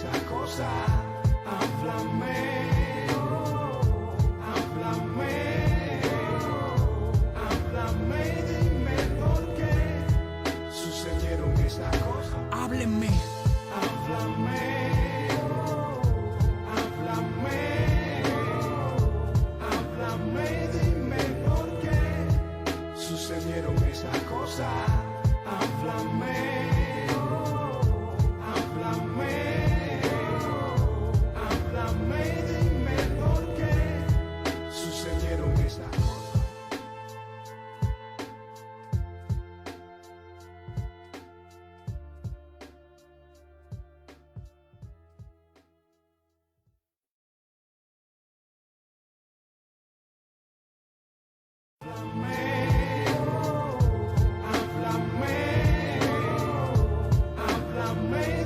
esa cosa. Háblame, háblame, háblame, dime por qué sucedieron esas cosas. Háblenme. Háblame, háblame, háblame, dime por qué sucedieron esas cosas. Háblame, háblame, háblame, dime por qué sucedieron esas cosas. Háblame,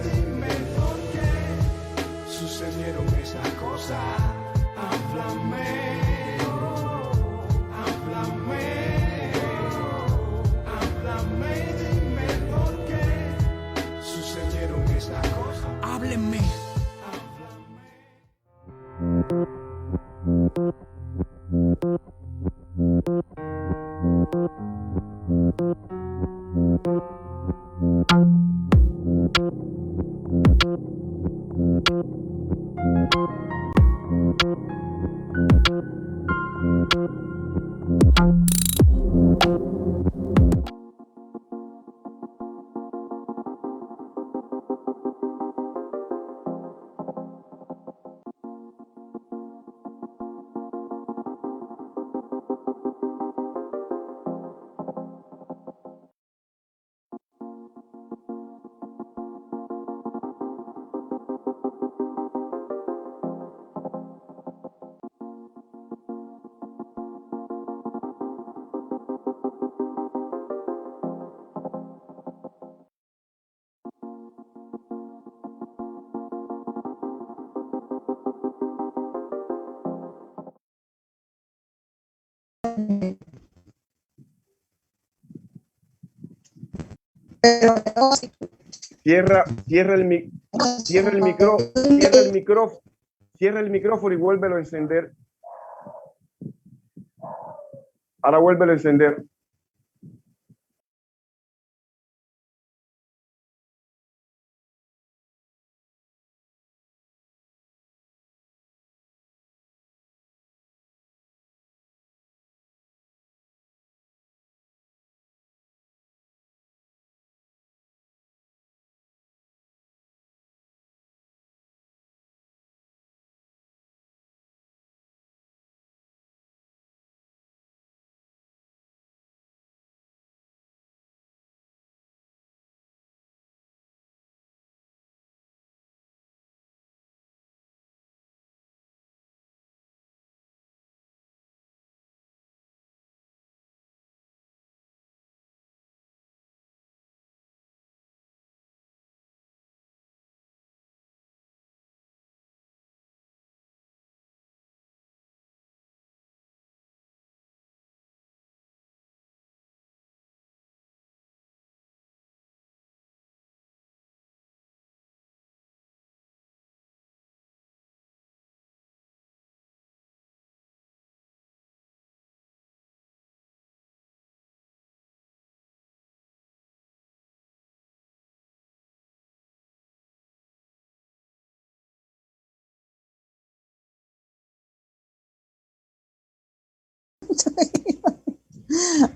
dime por qué sucedieron esas cosas. Háblame, háblame, háblame, dime por qué sucedieron esas cosas. Háblenme. Cierra el micrófono y vuélvelo a encender. Ahora vuélvelo a encender.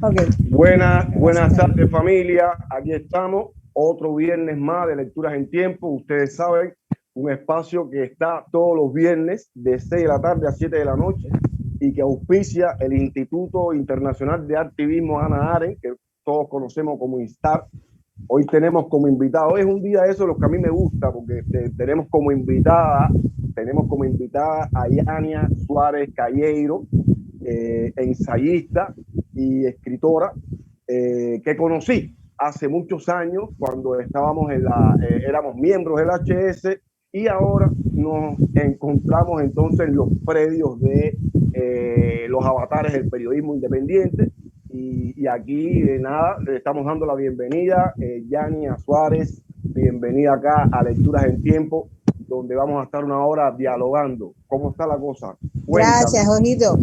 Okay. Buenas tardes, familia. Aquí estamos, otro viernes más de Lecturas en Tiempo. Ustedes saben, un espacio que está todos los viernes de 6 de la tarde a 7 de la noche y que auspicia el Instituto Internacional de Activismo Hannah Arendt, que todos conocemos como INSTAR. Hoy tenemos como invitado, hoy es un día de esos los que a mí me gusta, porque tenemos como invitada a Yania Suárez Calleiro, ensayista y escritora, que conocí hace muchos años cuando estábamos éramos miembros del HS, y ahora nos encontramos entonces en los predios de los avatares del periodismo independiente. Y aquí, nada, le estamos dando la bienvenida, Yania Suárez, bienvenida acá a Lecturas en Tiempo. donde vamos a estar una hora dialogando. ¿Cómo está la cosa? Cuéntame. Gracias, Jorgito.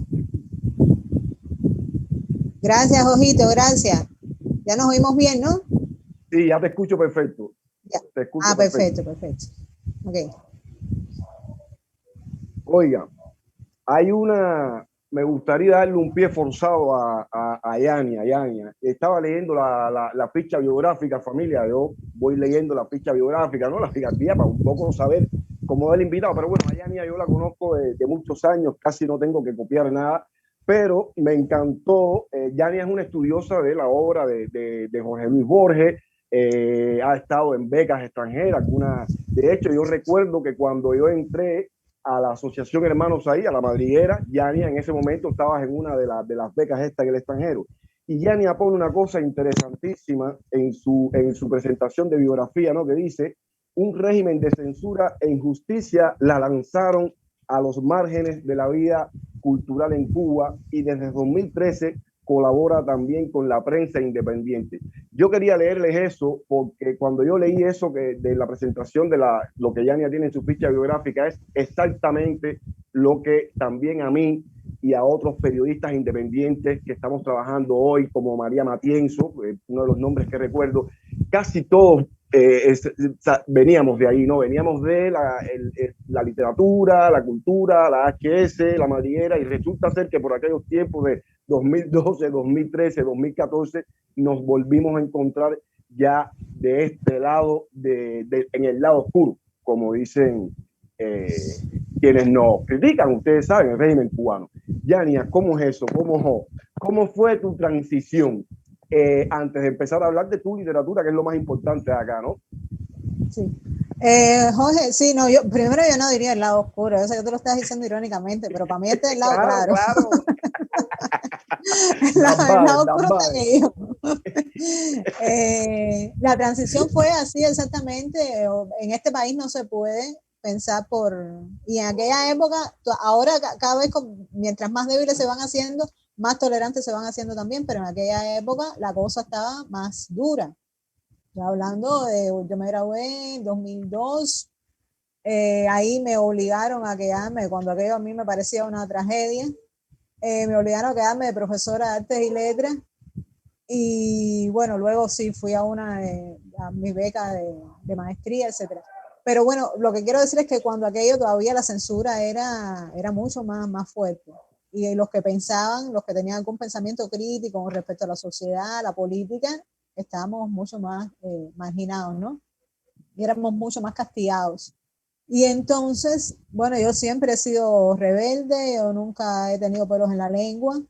Gracias, Jorgito, gracias. Ya nos oímos bien, ¿no? Sí, ya te escucho perfecto. Ya. Te escucho Perfecto. Ok. Oiga, me gustaría darle un pie forzado a Yania. Estaba leyendo la ficha biográfica, familia. Yo voy leyendo la ficha biográfica, ¿no? La figardía, para un poco saber cómo es el invitado. Pero bueno, a Yania yo la conozco de muchos años, casi no tengo que copiar nada, pero me encantó. Yania es una estudiosa de la obra de Jorge Luis Borges. Ha estado en becas extranjeras, de hecho, yo recuerdo que cuando yo entré a la Asociación Hermanos ahí, a la madriguera, Yania en ese momento estaba en una de las becas estas en el extranjero. Y Yania pone una cosa interesantísima en su presentación de biografía, ¿no? Que dice, un régimen de censura e injusticia la lanzaron a los márgenes de la vida cultural en Cuba y desde 2013 colabora también con la prensa independiente. Yo quería leerles eso porque cuando yo leí eso de la presentación de lo que Yania tiene en su ficha biográfica es exactamente lo que también a mí y a otros periodistas independientes que estamos trabajando hoy, como María Matienzo, uno de los nombres que recuerdo, casi todos veníamos de ahí, ¿no? Veníamos de la literatura, la cultura, la HS, la madriguera, y resulta ser que por aquellos tiempos de 2012, 2013, 2014, nos volvimos a encontrar ya de este lado, en el lado oscuro, como dicen quienes nos critican, ustedes saben, el régimen cubano. Yania, ¿cómo es eso? ¿Cómo fue tu transición? Antes de empezar a hablar de tu literatura, que es lo más importante acá, ¿no? Sí. Jorge, sí, no, primero yo no diría el lado oscuro, eso que tú lo estás diciendo irónicamente, pero para mí este es el lado claro. El lado oscuro está yo. La transición fue así exactamente. En este país no se puede pensar y en aquella época, ahora cada vez mientras más débiles se van haciendo, más tolerantes se van haciendo también, pero en aquella época la cosa estaba más dura. Hablando yo me gradué en 2002, ahí me obligaron a quedarme, cuando aquello a mí me parecía una tragedia, me obligaron a quedarme de profesora de artes y letras, y bueno, luego sí fui a mi beca de maestría, etcétera. Pero bueno, lo que quiero decir es que cuando aquello todavía la censura era mucho más fuerte. Y los que pensaban, los que tenían algún pensamiento crítico con respecto a la sociedad, a la política, estábamos mucho más marginados, ¿no? Y éramos mucho más castigados. Y entonces, bueno, yo siempre he sido rebelde, yo nunca he tenido pelos en la lengua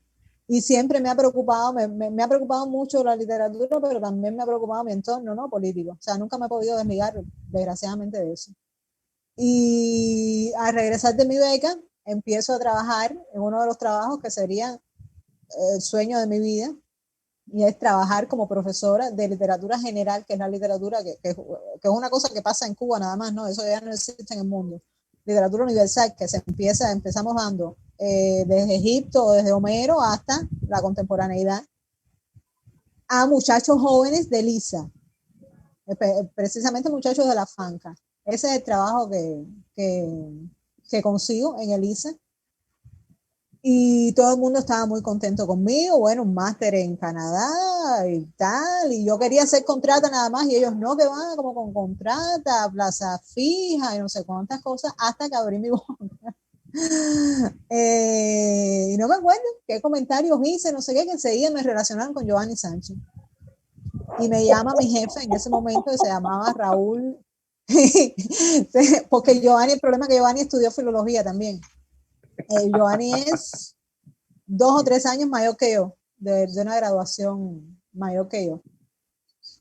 y siempre me ha preocupado, me ha preocupado mucho la literatura, pero también me ha preocupado mi entorno, ¿no? Político. O sea, nunca me he podido desligar, desgraciadamente, de eso. Y al regresar de mi beca, empiezo a trabajar en uno de los trabajos que sería el sueño de mi vida, y es trabajar como profesora de literatura general, que es la literatura que es una cosa que pasa en Cuba nada más, ¿no? Eso ya no existe en el mundo. Literatura universal, que empezamos dando desde Egipto o desde Homero hasta la contemporaneidad, a muchachos jóvenes de Lisa, precisamente muchachos de la Fanca. Ese es el trabajo que consigo en el ISA. Y todo el mundo estaba muy contento conmigo, bueno, un máster en Canadá y tal, y yo quería hacer contrata nada más, y ellos no, que van como con contrata, plaza fija y no sé cuántas cosas, hasta que abrí mi boca. Y no me acuerdo qué comentarios hice, no sé qué, que enseguida me relacionaron con Giovanni Sánchez. Y me llama mi jefe en ese momento, que se llamaba Raúl, porque Giovanni, el problema es que Giovanni estudió filología también. Giovanni es 2 o 3 años mayor que yo, de una graduación mayor que yo.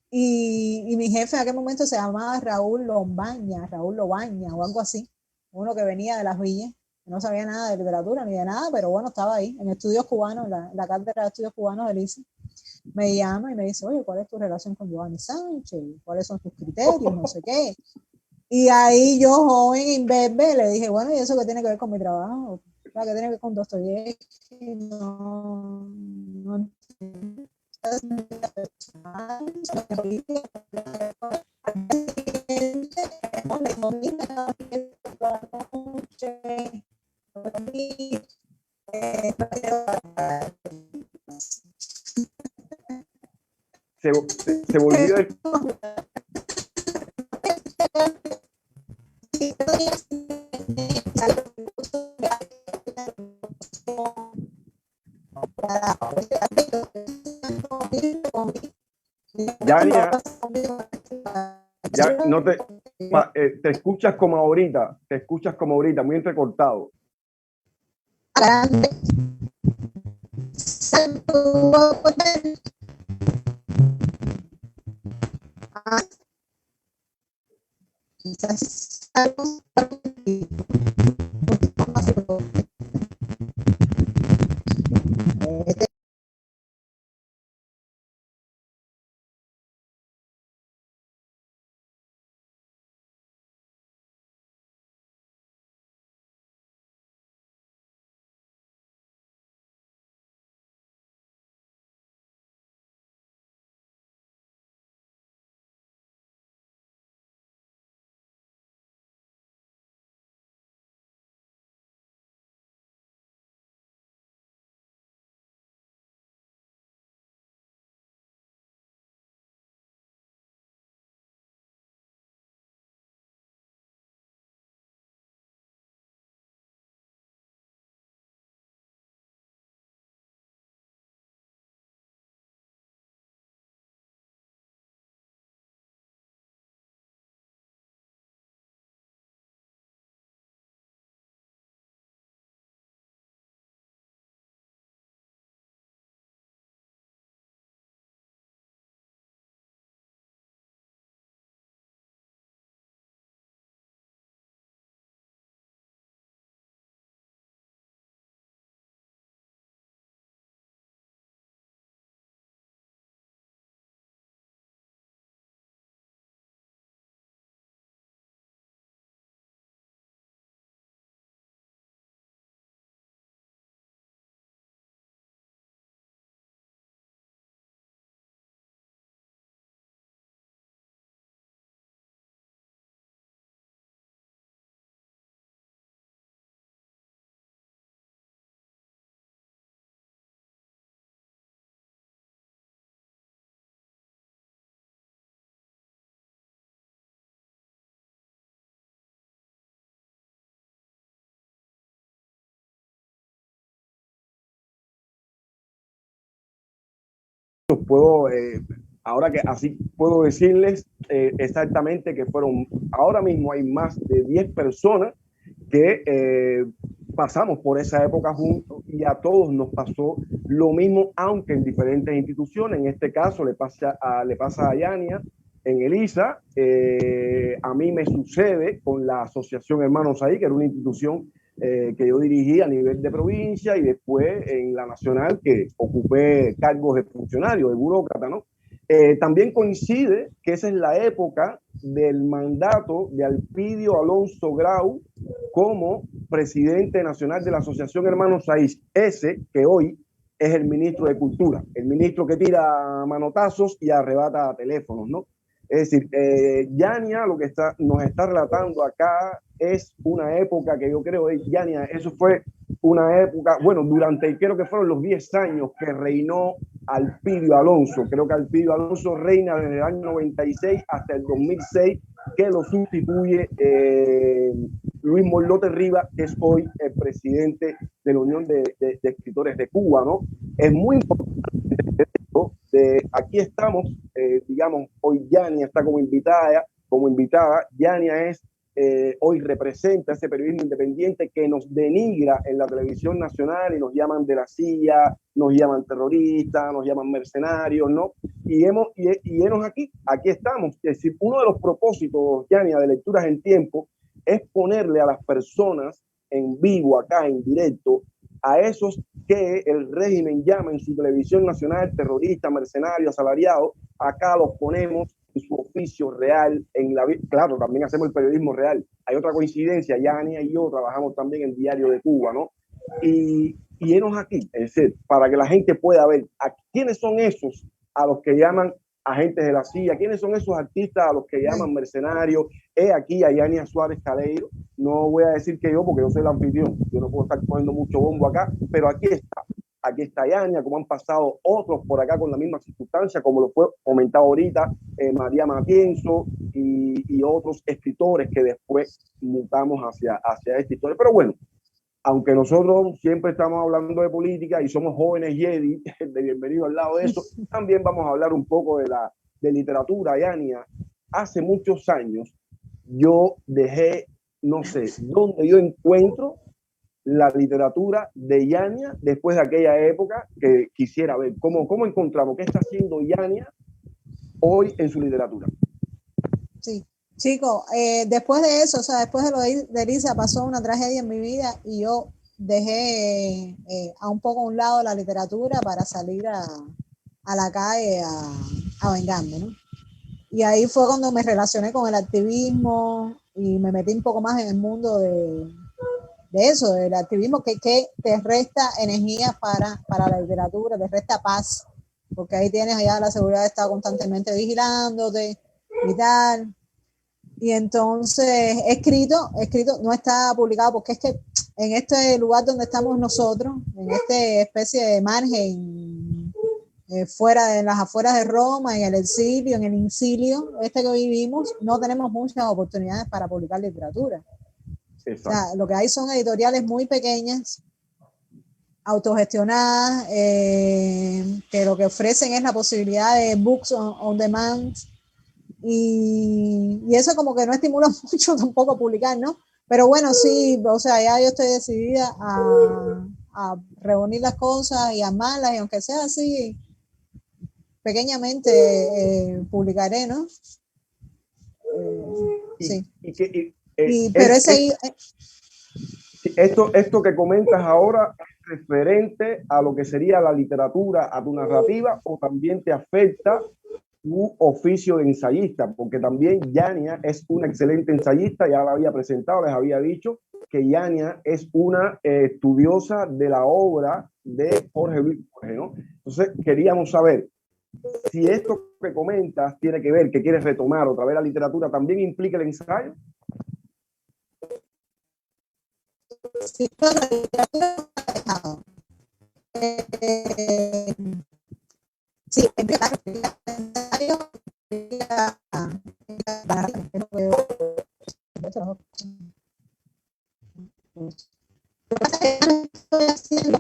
Y mi jefe en aquel momento se llamaba Raúl Lobaña o algo así, uno que venía de las villas, que no sabía nada de literatura ni de nada, pero bueno, estaba ahí en estudios cubanos, la cátedra de estudios cubanos de ICE. Me llama y me dice, oye, ¿cuál es tu relación con Giovanni Sánchez? ¿Cuáles son tus criterios? No sé qué. Y ahí yo, joven, imberbe, le dije, bueno, ¿y eso qué tiene que ver con mi trabajo? ¿Qué tiene que ver con Dostoyevsky? No Se volvió Yania, ya no te escuchas como ahorita, muy entrecortado. Quizás puedo, ahora que así puedo decirles exactamente que fueron, ahora mismo hay más de 10 personas que pasamos por esa época juntos y a todos nos pasó lo mismo, aunque en diferentes instituciones. En este caso le pasa a Yania en Elisa, a mí me sucede con la Asociación Hermanos Ahí, que era una institución que yo dirigí a nivel de provincia y después en la nacional que ocupé cargos de funcionario, de burócrata, ¿no? También coincide que esa es la época del mandato de Alpidio Alonso Grau como presidente nacional de la Asociación Hermanos Saiz, ese que hoy es el ministro de Cultura, el ministro que tira manotazos y arrebata teléfonos, ¿no? Es decir, Yania lo que nos está relatando acá es una época que yo creo, Yania, eso fue una época, bueno, durante creo que fueron los 10 años que reinó Alpidio Alonso. Creo que Alpidio Alonso reina desde el año 96 hasta el 2006, que lo sustituye Luis Morlote Rivas, que es hoy el presidente de la Unión de Escritores de Cuba, ¿no? Es muy importante esto. Aquí estamos, digamos, hoy Yania está como invitada. Yania es hoy representa ese periodismo independiente que nos denigra en la televisión nacional y nos llaman de la CIA, nos llaman terroristas, nos llaman mercenarios, ¿no? Y hemos aquí estamos. Es decir, uno de los propósitos, Yania, de Lecturas en Tiempo es ponerle a las personas en vivo, acá en directo, a esos que el régimen llama en su televisión nacional terroristas, mercenarios, asalariados. Acá los ponemos en su oficio real, claro, también hacemos el periodismo real. Hay otra coincidencia, Yania y yo trabajamos también en Diario de Cuba, ¿no? Y enos aquí, es decir, para que la gente pueda ver quiénes son esos a los que llaman agentes de la CIA, quiénes son esos artistas a los que llaman mercenarios. Aquí a Yania Suárez Caleiro, no voy a decir que yo, porque yo soy el anfitrión, yo no puedo estar poniendo mucho bombo acá, pero aquí está Yania, como han pasado otros por acá con la misma circunstancia, como lo fue comentado ahorita, María Matienzo y otros escritores que después mutamos hacia esta historia. Pero bueno, aunque nosotros siempre estamos hablando de política y somos jóvenes Jedi, de bienvenido al lado de eso, también vamos a hablar un poco de literatura, Yania. Hace muchos años yo dejé, no sé, dónde yo encuentro la literatura de Yania después de aquella época que quisiera ver. ¿Cómo encontramos? ¿Qué está haciendo Yania hoy en su literatura? Sí, chico, después de eso, o sea, después de lo de Elisa pasó una tragedia en mi vida y yo dejé a un poco a un lado la literatura para salir a la calle a vengarme, ¿no? Y ahí fue cuando me relacioné con el activismo y me metí un poco más en el mundo de eso, del activismo que te resta energía para la literatura, te resta paz, porque ahí tienes allá la seguridad de estar constantemente vigilándote y tal. Y entonces he escrito, no está publicado porque es que en este lugar donde estamos nosotros, en esta especie de margen, fuera en las afueras de Roma, en el exilio, en el incilio, que vivimos, no tenemos muchas oportunidades para publicar literatura. Exacto. O sea, lo que hay son editoriales muy pequeñas, autogestionadas, que lo que ofrecen es la posibilidad de books on demand, y eso como que no estimula mucho tampoco a publicar, ¿no? Pero bueno, sí, o sea, ya yo estoy decidida a reunir las cosas y armarlas, y aunque sea así, pequeñamente publicaré, ¿no? Sí. Pero esto que comentas ahora es referente a lo que sería la literatura, a tu narrativa, o también te afecta tu oficio de ensayista, porque también Yania es una excelente ensayista, ya la había presentado, les había dicho que Yania es una estudiosa de la obra de Jorge Luis Borges, ¿no? Entonces queríamos saber si esto que comentas tiene que ver, que quieres retomar otra vez la literatura, ¿también implica el ensayo? Sí, la literatura sí, el ensayo estoy haciendo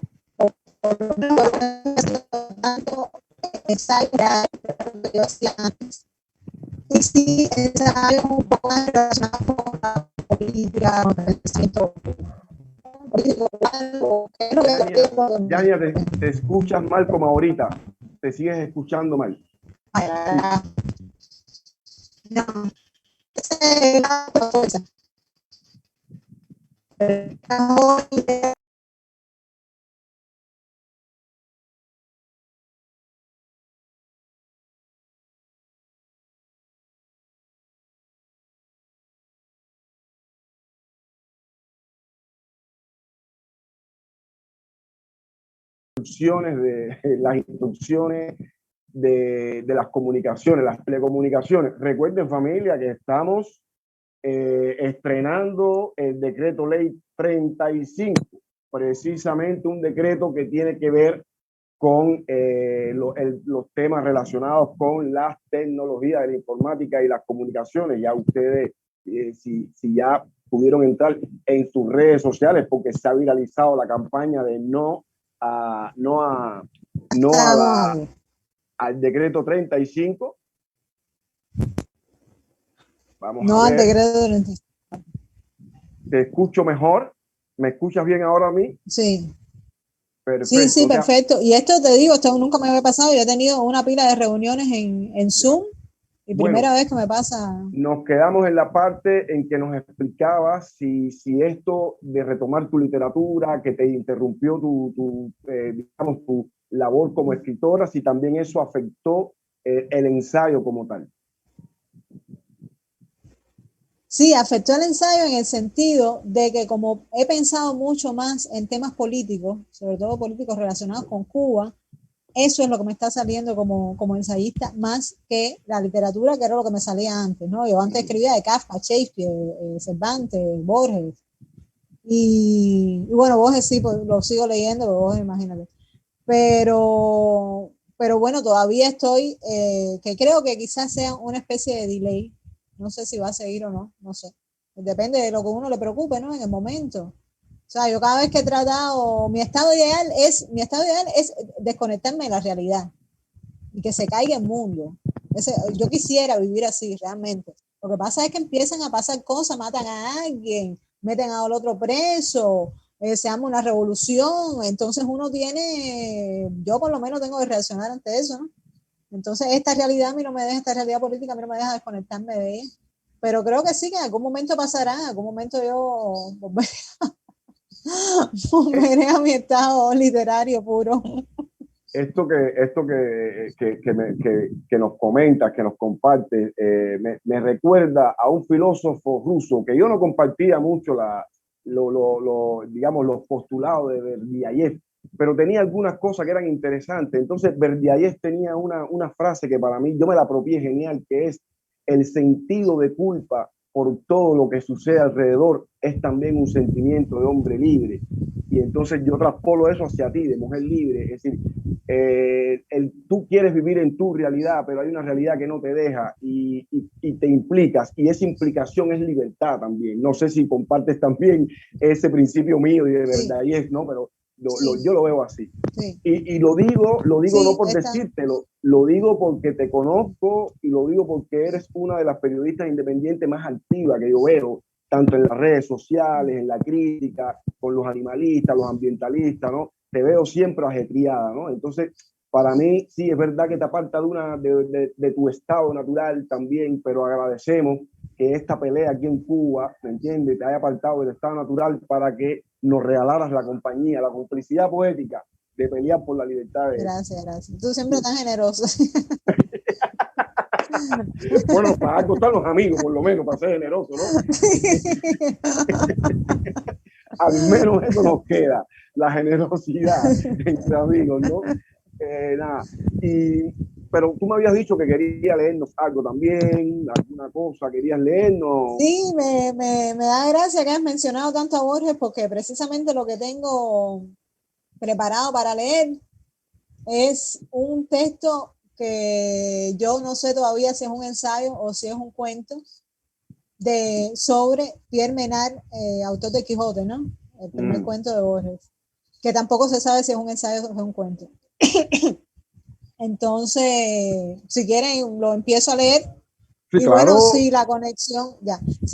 tanto ensayo que yo hacía antes, y sí ensayo un poco más relacionado con la política, con el pensamiento político. Yania, te escuchas mal como ahorita, te sigues escuchando mal. No, las instrucciones de las comunicaciones, las telecomunicaciones. Recuerden, familia, que estamos estrenando el decreto ley 35, precisamente un decreto que tiene que ver con los temas relacionados con las tecnologías de la informática y las comunicaciones. Ya ustedes, si ya pudieron entrar en sus redes sociales, porque se ha viralizado la campaña de al decreto 35. Vamos no a ver. al decreto 35. ¿Te escucho mejor? ¿Me escuchas bien ahora a mí? Sí. Perfecto. Sí, perfecto. Y esto te digo, esto nunca me había pasado. Yo he tenido una pila de reuniones en Zoom y primera vez que me pasa. Nos quedamos en la parte en que nos explicabas si esto de retomar tu literatura, que te interrumpió tu labor como escritora, si también eso afectó el ensayo como tal. Sí, afectó el ensayo en el sentido de que como he pensado mucho más en temas políticos, sobre todo políticos relacionados con Cuba, eso es lo que me está saliendo como ensayista, más que la literatura, que era lo que me salía antes, ¿no? Yo antes escribía de Kafka, Shakespeare, Cervantes, Borges. Y bueno, Borges sí, pues, lo sigo leyendo, Borges, imagínate. Pero bueno, todavía estoy, que creo que quizás sea una especie de delay. No sé si va a seguir o no, no sé. Depende de lo que uno le preocupe, ¿no? En el momento. O sea, yo cada vez que he tratado, mi estado ideal es desconectarme de la realidad y que se caiga el mundo. Yo quisiera vivir así realmente. Lo que pasa es que empiezan a pasar cosas, matan a alguien, meten al otro preso, se arma una revolución, entonces uno tiene, yo por lo menos tengo que reaccionar ante eso, ¿no? Entonces esta realidad a mí no me deja, esta realidad política a mí no me deja desconectarme de ella. Pero creo que sí, que en algún momento pasará, en algún momento yo volveré a mi estado literario puro. Que nos comentas, que nos compartes, me recuerda a un filósofo ruso que yo no compartía mucho digamos, los postulados de Berdiayev, pero tenía algunas cosas que eran interesantes. Entonces, Berdiayev tenía una frase que para mí, yo me la apropié genial, que es: el sentido de culpa por todo lo que sucede alrededor es también un sentimiento de hombre libre. Y entonces yo traspolo eso hacia ti, de mujer libre. Es decir, tú quieres vivir en tu realidad, pero hay una realidad que no te deja y te implicas. Y esa implicación es libertad también. No sé si compartes también ese principio mío y de verdad, Sí, y es, ¿no? Pero sí, yo lo veo así. sí, Y lo digo no sí, por decírtelo, lo digo porque te conozco y lo digo porque eres una de las periodistas independientes más activas que yo veo, tanto en las redes sociales, en la crítica, con los animalistas, los ambientalistas, ¿no? Te veo siempre ajetreada, ¿no? Entonces, para mí, sí, es verdad que te aparta de tu estado natural también, pero agradecemos que esta pelea aquí en Cuba, ¿me entiendes?, te haya apartado del estado natural para que nos regalaras la compañía, la complicidad poética de pelear por la libertad de... gracias, gracias. Tú siempre tan generoso. Bueno, para algo están los amigos, por lo menos, para ser generoso, ¿no? Al menos eso nos queda, la generosidad entre amigos, ¿no? Nada. Pero tú me habías dicho que querías leernos algo también, alguna cosa, querías leernos. Sí, me da gracia que hayas mencionado tanto a Borges porque precisamente lo que tengo preparado para leer es un texto que yo no sé todavía si es un ensayo o si es un cuento sobre Pierre Menard, autor de Quijote, ¿no? El primer cuento de Borges, que tampoco se sabe si es un ensayo o es un cuento. Entonces, si quieren, lo empiezo a leer. Sí, Y bueno, claro. si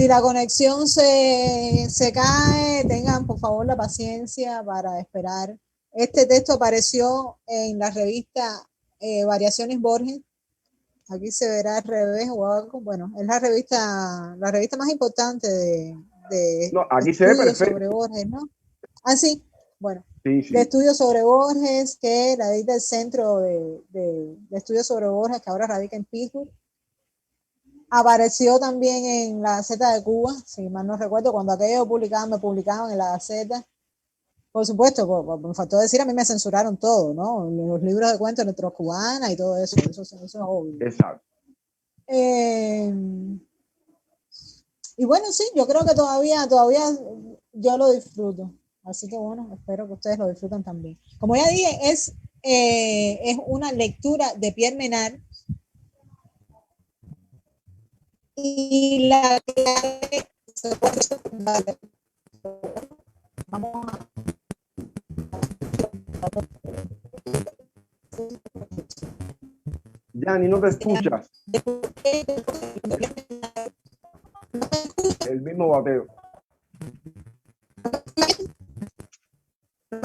la conexión se cae, tengan por favor la paciencia para esperar. Este texto apareció en la revista Variaciones Borges. Aquí se verá al revés o algo. Bueno, es la revista más importante de No, aquí se ve estudios sobre perfecto. Borges, ¿no? Ah, sí, bueno, Sí, de sí. estudios sobre Borges, que la edita el Centro de Estudios sobre Borges, que ahora radica en Pittsburgh. Apareció también en la Gaceta de Cuba, si mal no recuerdo, cuando aquello me publicaban en la Gaceta. Por supuesto, me faltó decir, a mí me censuraron todo, ¿no? Los libros de cuentos de nuestros cubanas y todo eso, eso es obvio. Exacto. Eh, y bueno, sí, yo creo que todavía yo lo disfruto. Así que bueno, espero que ustedes lo disfruten también. Como ya dije, es una lectura de Pierre Menard y la clave vamos a Yanni, no te escuchas. El mismo bateo.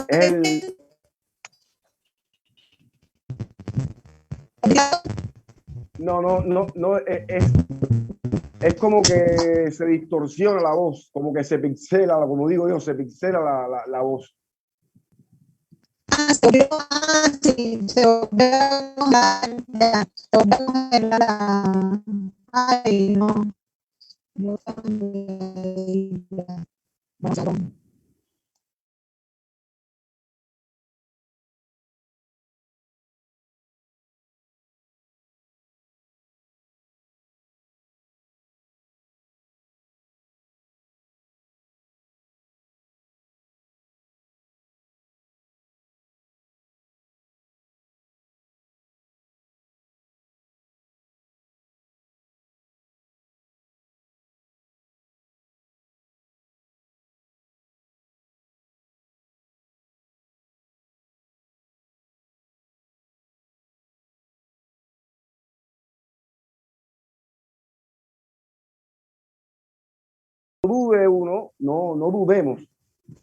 El, no, es como que se distorsiona la voz, como que se pixela, como digo yo, se pixela la voz. Ay, no. dude uno, no dudemos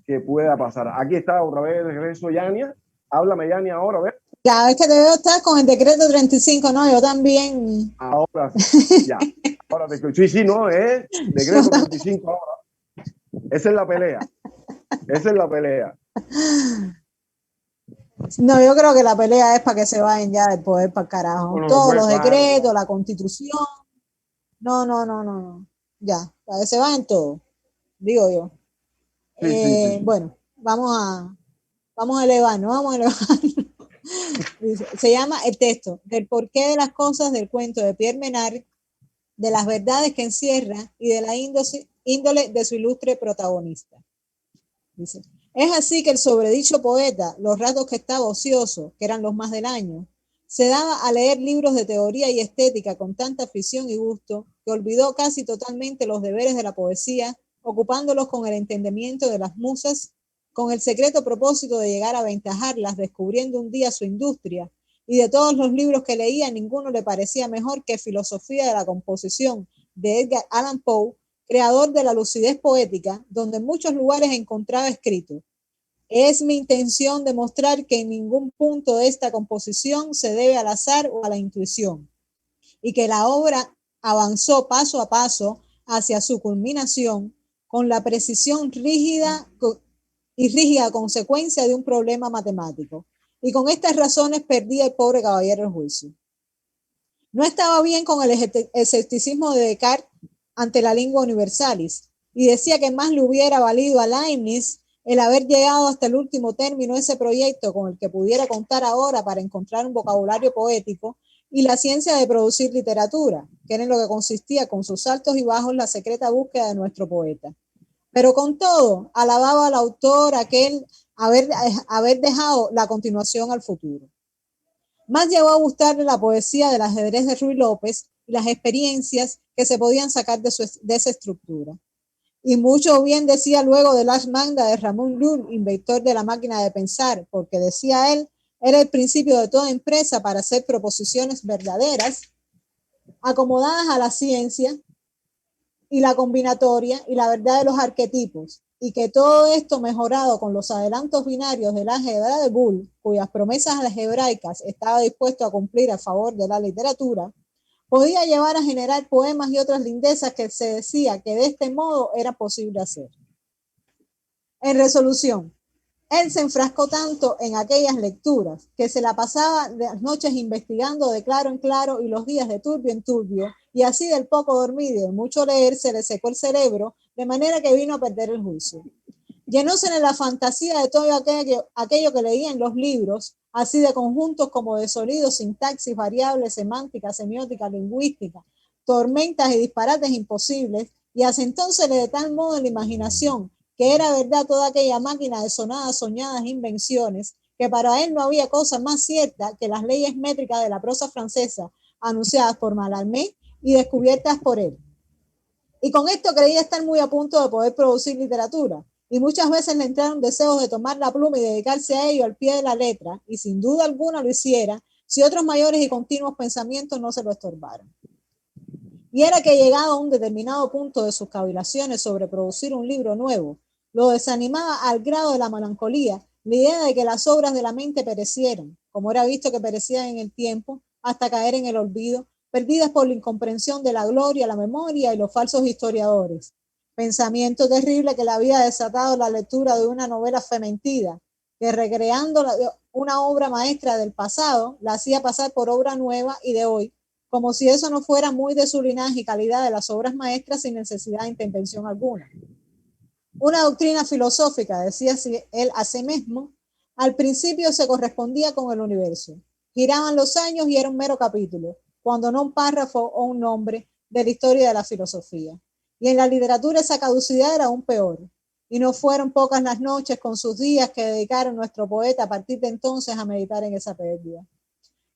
que pueda pasar. Aquí está otra vez de regreso Yania. Háblame, Yania, ahora, a ver. Cada vez que te veo estás con el decreto 35, ¿no? Yo también. Ahora sí, ya. Ahora te escucho. Sí, no, es decreto 35 ahora. Esa es la pelea. Esa es la pelea. No, yo creo que la pelea es para que se vayan ya del poder para el carajo. Bueno, Todos pues, los claro, decretos, claro. la constitución. No. Ya, para que se vayan todos, digo yo. Sí. Bueno, vamos a elevarnos, vamos a elevarnos. Se llama el texto del porqué de las cosas del cuento de Pierre Menard, de las verdades que encierra y de la índole de su ilustre protagonista. Dice, es así que el sobredicho poeta, los ratos que estaba ocioso, que eran los más del año, se daba a leer libros de teoría y estética con tanta afición y gusto que olvidó casi totalmente los deberes de la poesía, ocupándolos con el entendimiento de las musas, con el secreto propósito de llegar a aventajarlas, descubriendo un día su industria, y de todos los libros que leía, ninguno le parecía mejor que Filosofía de la Composición de Edgar Allan Poe, creador de la lucidez poética, donde en muchos lugares encontraba escrito: es mi intención demostrar que en ningún punto de esta composición se debe al azar o a la intuición, y que la obra avanzó paso a paso hacia su culminación con la precisión rígida y rígida consecuencia de un problema matemático. Y con estas razones perdía el pobre caballero el juicio. No estaba bien con el escepticismo de Descartes ante la lingua universalis, y decía que más le hubiera valido a Leibniz el haber llegado hasta el último término ese proyecto con el que pudiera contar ahora para encontrar un vocabulario poético y la ciencia de producir literatura, que era en lo que consistía con sus altos y bajos la secreta búsqueda de nuestro poeta. Pero con todo, alababa al autor aquel haber dejado la continuación al futuro. Más llegó a gustarle la poesía del ajedrez de Ruy López y las experiencias que se podían sacar de esa estructura. Y mucho bien decía luego de Ars Magna de Ramón Llull, inventor de la máquina de pensar, porque decía él, era el principio de toda empresa para hacer proposiciones verdaderas, acomodadas a la ciencia y la combinatoria y la verdad de los arquetipos, y que todo esto mejorado con los adelantos binarios del álgebra de Boole, cuyas promesas algebraicas estaba dispuesto a cumplir a favor de la literatura, podía llevar a generar poemas y otras lindezas que se decía que de este modo era posible hacer. En resolución, él se enfrascó tanto en aquellas lecturas que se la pasaba las noches investigando de claro en claro y los días de turbio en turbio, y así del poco dormir y de mucho leer se le secó el cerebro, de manera que vino a perder el juicio. Llenóse en la fantasía de todo aquello que leía en los libros, así de conjuntos como de sonidos, sintaxis, variables, semántica, semiótica, lingüística, tormentas y disparates imposibles, y asentónsele de tal modo en la imaginación que era verdad toda aquella máquina de sonadas, soñadas invenciones, que para él no había cosa más cierta que las leyes métricas de la prosa francesa anunciadas por Mallarmé y descubiertas por él. Y con esto creía estar muy a punto de poder producir literatura, y muchas veces le entraron deseos de tomar la pluma y dedicarse a ello al pie de la letra, y sin duda alguna lo hiciera, si otros mayores y continuos pensamientos no se lo estorbaran. Y era que llegado a un determinado punto de sus cavilaciones sobre producir un libro nuevo, lo desanimaba al grado de la melancolía la idea de que las obras de la mente perecieran, como era visto que perecían en el tiempo, hasta caer en el olvido, perdidas por la incomprensión de la gloria, la memoria y los falsos historiadores. Pensamiento terrible que le había desatado la lectura de una novela fementida, que recreando una obra maestra del pasado, la hacía pasar por obra nueva y de hoy, como si eso no fuera muy de su linaje y calidad de las obras maestras sin necesidad de intervención alguna. Una doctrina filosófica, decía él a sí mismo, al principio se correspondía con el universo. Giraban los años y era un mero capítulo, cuando no un párrafo o un nombre de la historia de la filosofía. Y en la literatura esa caducidad era aún peor. Y no fueron pocas las noches con sus días que dedicaron nuestro poeta a partir de entonces a meditar en esa pérdida.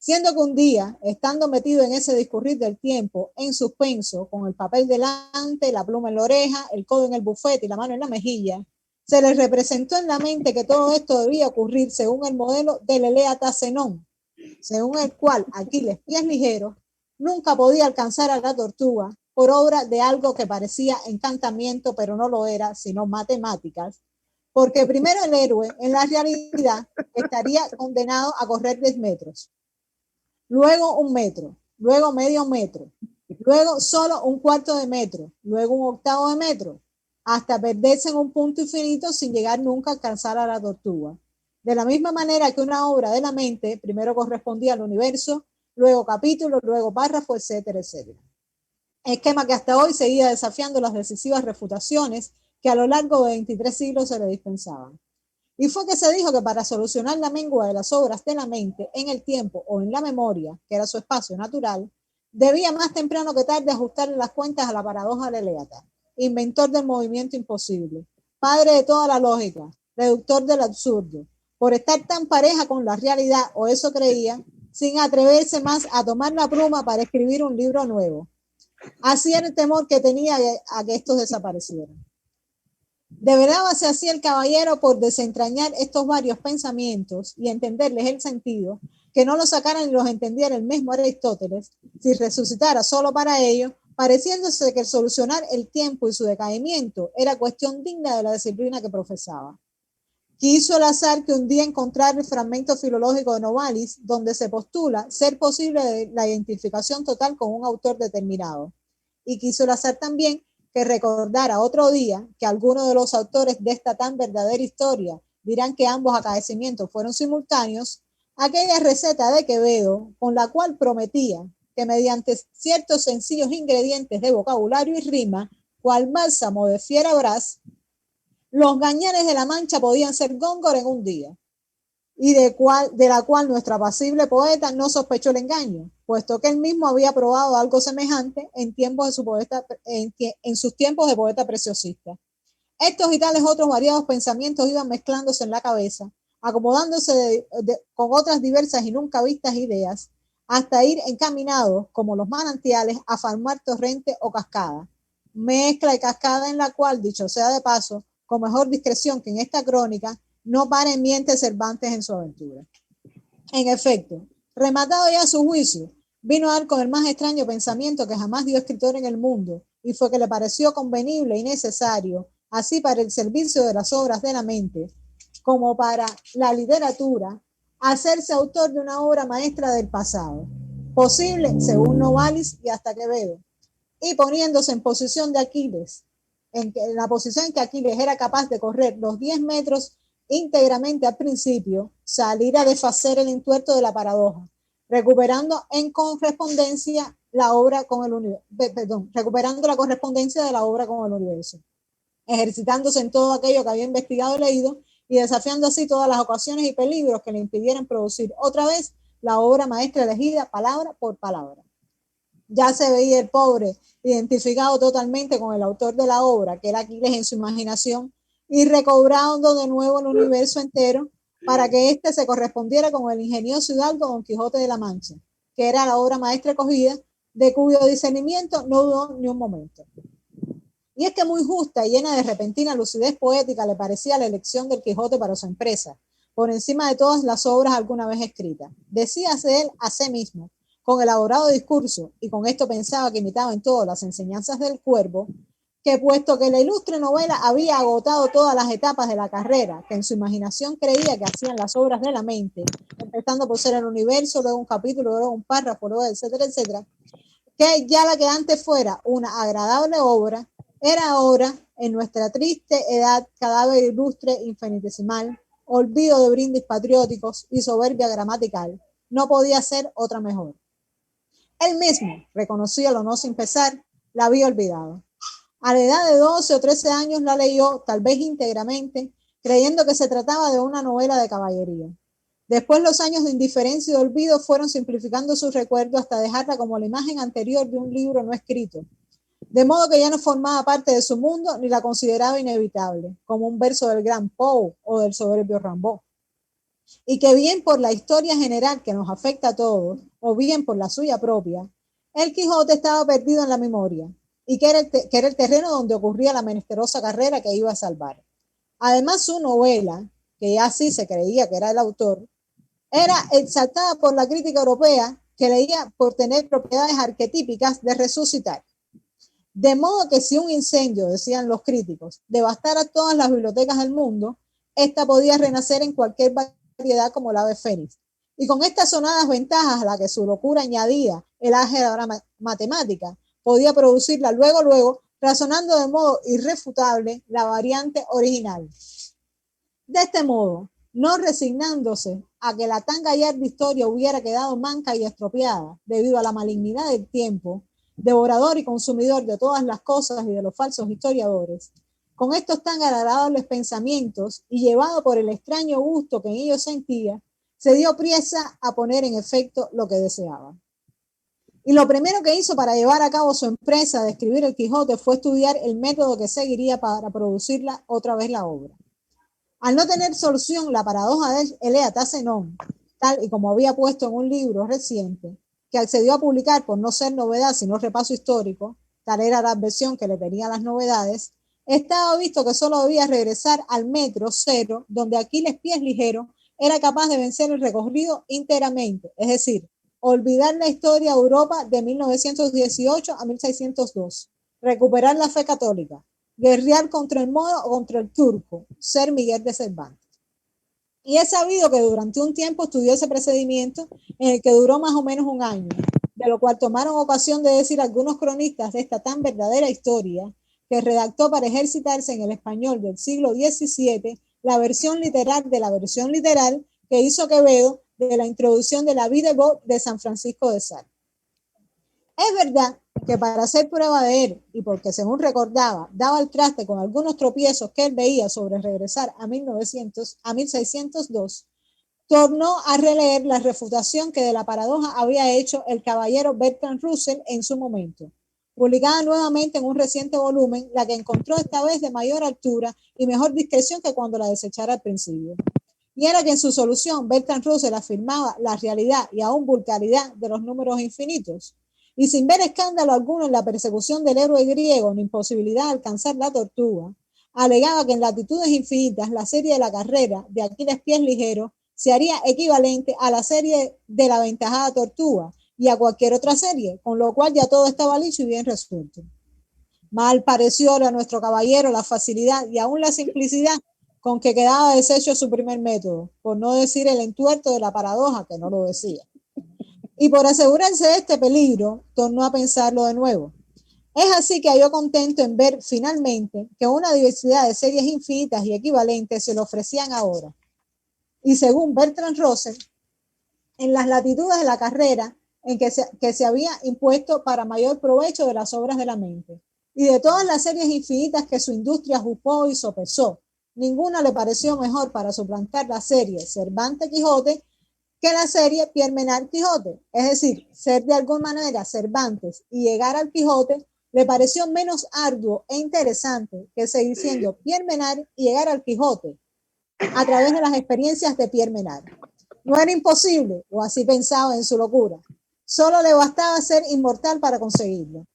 Siendo que un día, estando metido en ese discurrir del tiempo, en suspenso, con el papel delante, la pluma en la oreja, el codo en el bufete y la mano en la mejilla, se le representó en la mente que todo esto debía ocurrir según el modelo del Eleata Zenón, según el cual Aquiles, pies ligeros, nunca podía alcanzar a la tortuga, por obra de algo que parecía encantamiento, pero no lo era, sino matemáticas, porque primero el héroe en la realidad estaría condenado a correr 10 metros, luego 1 metro, luego medio metro, luego solo 1/4 de metro, luego 1/8 de metro, hasta perderse en un punto infinito sin llegar nunca a alcanzar a la tortuga. De la misma manera que una obra de la mente primero correspondía al universo, luego capítulo, luego párrafo, etcétera, etcétera. Esquema que hasta hoy seguía desafiando las decisivas refutaciones que a lo largo de 23 siglos se le dispensaban. Y fue que se dijo que para solucionar la mengua de las obras de la mente en el tiempo o en la memoria, que era su espacio natural, debía más temprano que tarde ajustarle las cuentas a la paradoja de Leata, inventor del movimiento imposible, padre de toda la lógica, reductor del absurdo, por estar tan pareja con la realidad, o eso creía, sin atreverse más a tomar la pluma para escribir un libro nuevo. Así era el temor que tenía a que estos desaparecieran. Deberábase así el caballero por desentrañar estos varios pensamientos y entenderles el sentido, que no los sacaran y los entendiera el mismo Aristóteles, si resucitara solo para ello, pareciéndose que solucionar el tiempo y su decaimiento era cuestión digna de la disciplina que profesaba. Quiso el azar que un día encontrar el fragmento filológico de Novalis, donde se postula ser posible la identificación total con un autor determinado. Y quiso el azar también que recordara otro día que algunos de los autores de esta tan verdadera historia dirán que ambos acaecimientos fueron simultáneos, aquella receta de Quevedo con la cual prometía que mediante ciertos sencillos ingredientes de vocabulario y rima, cual bálsamo de fiera brás, los gañanes de la Mancha podían ser Góngora en un día, y de la cual nuestro apacible poeta no sospechó el engaño, puesto que él mismo había probado algo semejante en sus tiempos de poeta preciosista. Estos y tales otros variados pensamientos iban mezclándose en la cabeza, acomodándose con otras diversas y nunca vistas ideas, hasta ir encaminados, como los manantiales, a formar torrente o cascada. Mezcla y cascada en la cual, dicho sea de paso, con mejor discreción que en esta crónica, no para en miente Cervantes en su aventura. En efecto, rematado ya su juicio, vino a dar con el más extraño pensamiento que jamás dio escritor en el mundo, y fue que le pareció convenible y necesario, así para el servicio de las obras de la mente, como para la literatura, hacerse autor de una obra maestra del pasado, posible según Novalis y hasta Quevedo, y poniéndose en posición de Aquiles, en la posición en que Aquiles era capaz de correr los 10 metros íntegramente al principio, salir a deshacer el entuerto de la paradoja, recuperando en correspondencia la obra con el universo, recuperando la correspondencia de la obra con el universo, ejercitándose en todo aquello que había investigado y leído y desafiando así todas las ocasiones y peligros que le impidieran producir otra vez la obra maestra elegida palabra por palabra. Ya se veía el pobre identificado totalmente con el autor de la obra, que era Aquiles en su imaginación, y recobrando de nuevo el universo entero para que éste se correspondiera con el ingenioso hidalgo Don Quijote de la Mancha, que era la obra maestra escogida, de cuyo discernimiento no dudó ni un momento. Y es que muy justa y llena de repentina lucidez poética le parecía la elección del Quijote para su empresa, por encima de todas las obras alguna vez escritas. Decíase él a sí mismo, con elaborado discurso, y con esto pensaba que imitaba en todo las enseñanzas del Cuervo, que puesto que la ilustre novela había agotado todas las etapas de la carrera, que en su imaginación creía que hacían las obras de la mente, empezando por ser el universo, luego un capítulo, luego un párrafo, luego etcétera, etcétera, que ya la que antes fuera una agradable obra, era ahora, en nuestra triste edad, cadáver ilustre infinitesimal, olvido de brindis patrióticos y soberbia gramatical, no podía ser otra mejor. Él mismo, reconocíalo no sin pesar, la había olvidado. A la edad de 12 o 13 años la leyó, tal vez íntegramente, creyendo que se trataba de una novela de caballería. Después los años de indiferencia y de olvido fueron simplificando su recuerdo hasta dejarla como la imagen anterior de un libro no escrito, de modo que ya no formaba parte de su mundo ni la consideraba inevitable, como un verso del gran Poe o del soberbio Rimbaud. Y que bien por la historia general que nos afecta a todos, o bien por la suya propia, el Quijote estaba perdido en la memoria, y que era el terreno donde ocurría la menesterosa carrera que iba a salvar. Además, su novela, que ya sí se creía que era el autor, era exaltada por la crítica europea, que leía por tener propiedades arquetípicas de resucitar. De modo que si un incendio, decían los críticos, devastara todas las bibliotecas del mundo, esta podía renacer en cualquier variedad como la ave fénix. Y con estas sonadas ventajas a la que su locura añadía el álgebra matemática, podía producirla luego, razonando de modo irrefutable la variante original. De este modo, no resignándose a que la tan gallarda historia hubiera quedado manca y estropeada debido a la malignidad del tiempo, devorador y consumidor de todas las cosas y de los falsos historiadores, con estos tan agradables pensamientos y llevado por el extraño gusto que en ellos sentía, se dio priesa a poner en efecto lo que deseaba. Y lo primero que hizo para llevar a cabo su empresa de escribir el Quijote fue estudiar el método que seguiría para producirla otra vez la obra. Al no tener solución la paradoja del Eléata Zenón, tal y como había puesto en un libro reciente, que accedió a publicar por no ser novedad sino repaso histórico, tal era la adversión que le tenía las novedades, estaba visto que solo debía regresar al metro cero, donde Aquiles Pies Ligero era capaz de vencer el recorrido íntegramente, es decir, olvidar la historia de Europa de 1918 a 1602, recuperar la fe católica, guerrear contra el moro o contra el turco, ser Miguel de Cervantes. Y es sabido que durante un tiempo estudió ese procedimiento en el que duró más o menos un año, de lo cual tomaron ocasión de decir algunos cronistas de esta tan verdadera historia que redactó para ejercitarse en el español del siglo XVII la versión literal de la versión literal que hizo Quevedo de la introducción de la Vie de Bob de San Francisco de Sales. Es verdad que para hacer prueba de él y porque según recordaba daba el traste con algunos tropiezos que él veía sobre regresar a 1602, tornó a releer la refutación que de la paradoja había hecho el caballero Bertrand Russell en su momento, publicada nuevamente en un reciente volumen, la que encontró esta vez de mayor altura y mejor discreción que cuando la desechara al principio. Y era que en su solución Bertrand Russell afirmaba la realidad y aún vulgaridad de los números infinitos, y sin ver escándalo alguno en la persecución del héroe griego ni imposibilidad de alcanzar la tortuga, alegaba que en latitudes infinitas la serie de la carrera de Aquiles Pies Ligero se haría equivalente a la serie de la aventajada tortuga y a cualquier otra serie, con lo cual ya todo estaba listo y bien resuelto. Mal pareció a nuestro caballero la facilidad y aún la simplicidad con que quedaba deshecho su primer método, por no decir el entuerto de la paradoja, que no lo decía. Y por asegurarse de este peligro, tornó a pensarlo de nuevo. Es así que halló contento en ver finalmente que una diversidad de series infinitas y equivalentes se le ofrecían ahora. Y según Bertrand Russell, en las latitudes de la carrera en que se había impuesto para mayor provecho de las obras de la mente. Y de todas las series infinitas que su industria juzgó y sopesó, ninguna le pareció mejor para suplantar la serie Cervantes-Quijote que la serie Pierre Menard-Quijote. Es decir, ser de alguna manera Cervantes y llegar al Quijote le pareció menos arduo e interesante que seguir siendo Pierre Menard y llegar al Quijote a través de las experiencias de Pierre Menard. No era imposible, o así pensaba en su locura. Solo le bastaba ser inmortal para conseguirlo.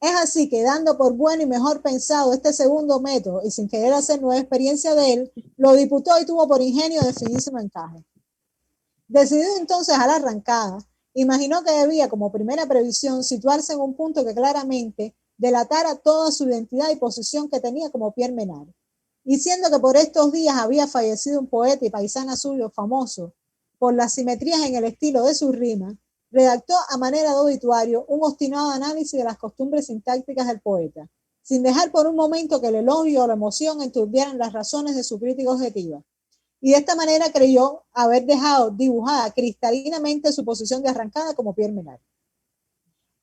Es así que, dando por bueno y mejor pensado este segundo método y sin querer hacer nueva experiencia de él, lo diputó y tuvo por ingenio de finísimo encaje. Decidido entonces a la arrancada, imaginó que debía, como primera previsión, situarse en un punto que claramente delatara toda su identidad y posición que tenía como Pierre Menard. Y siendo que por estos días había fallecido un poeta y paisano suyo famoso por las simetrías en el estilo de sus rimas, redactó a manera de obituario un obstinado análisis de las costumbres sintácticas del poeta, sin dejar por un momento que el elogio o la emoción enturbieran las razones de su crítica objetiva. Y de esta manera creyó haber dejado dibujada cristalinamente su posición de arrancada como Pierre Menard.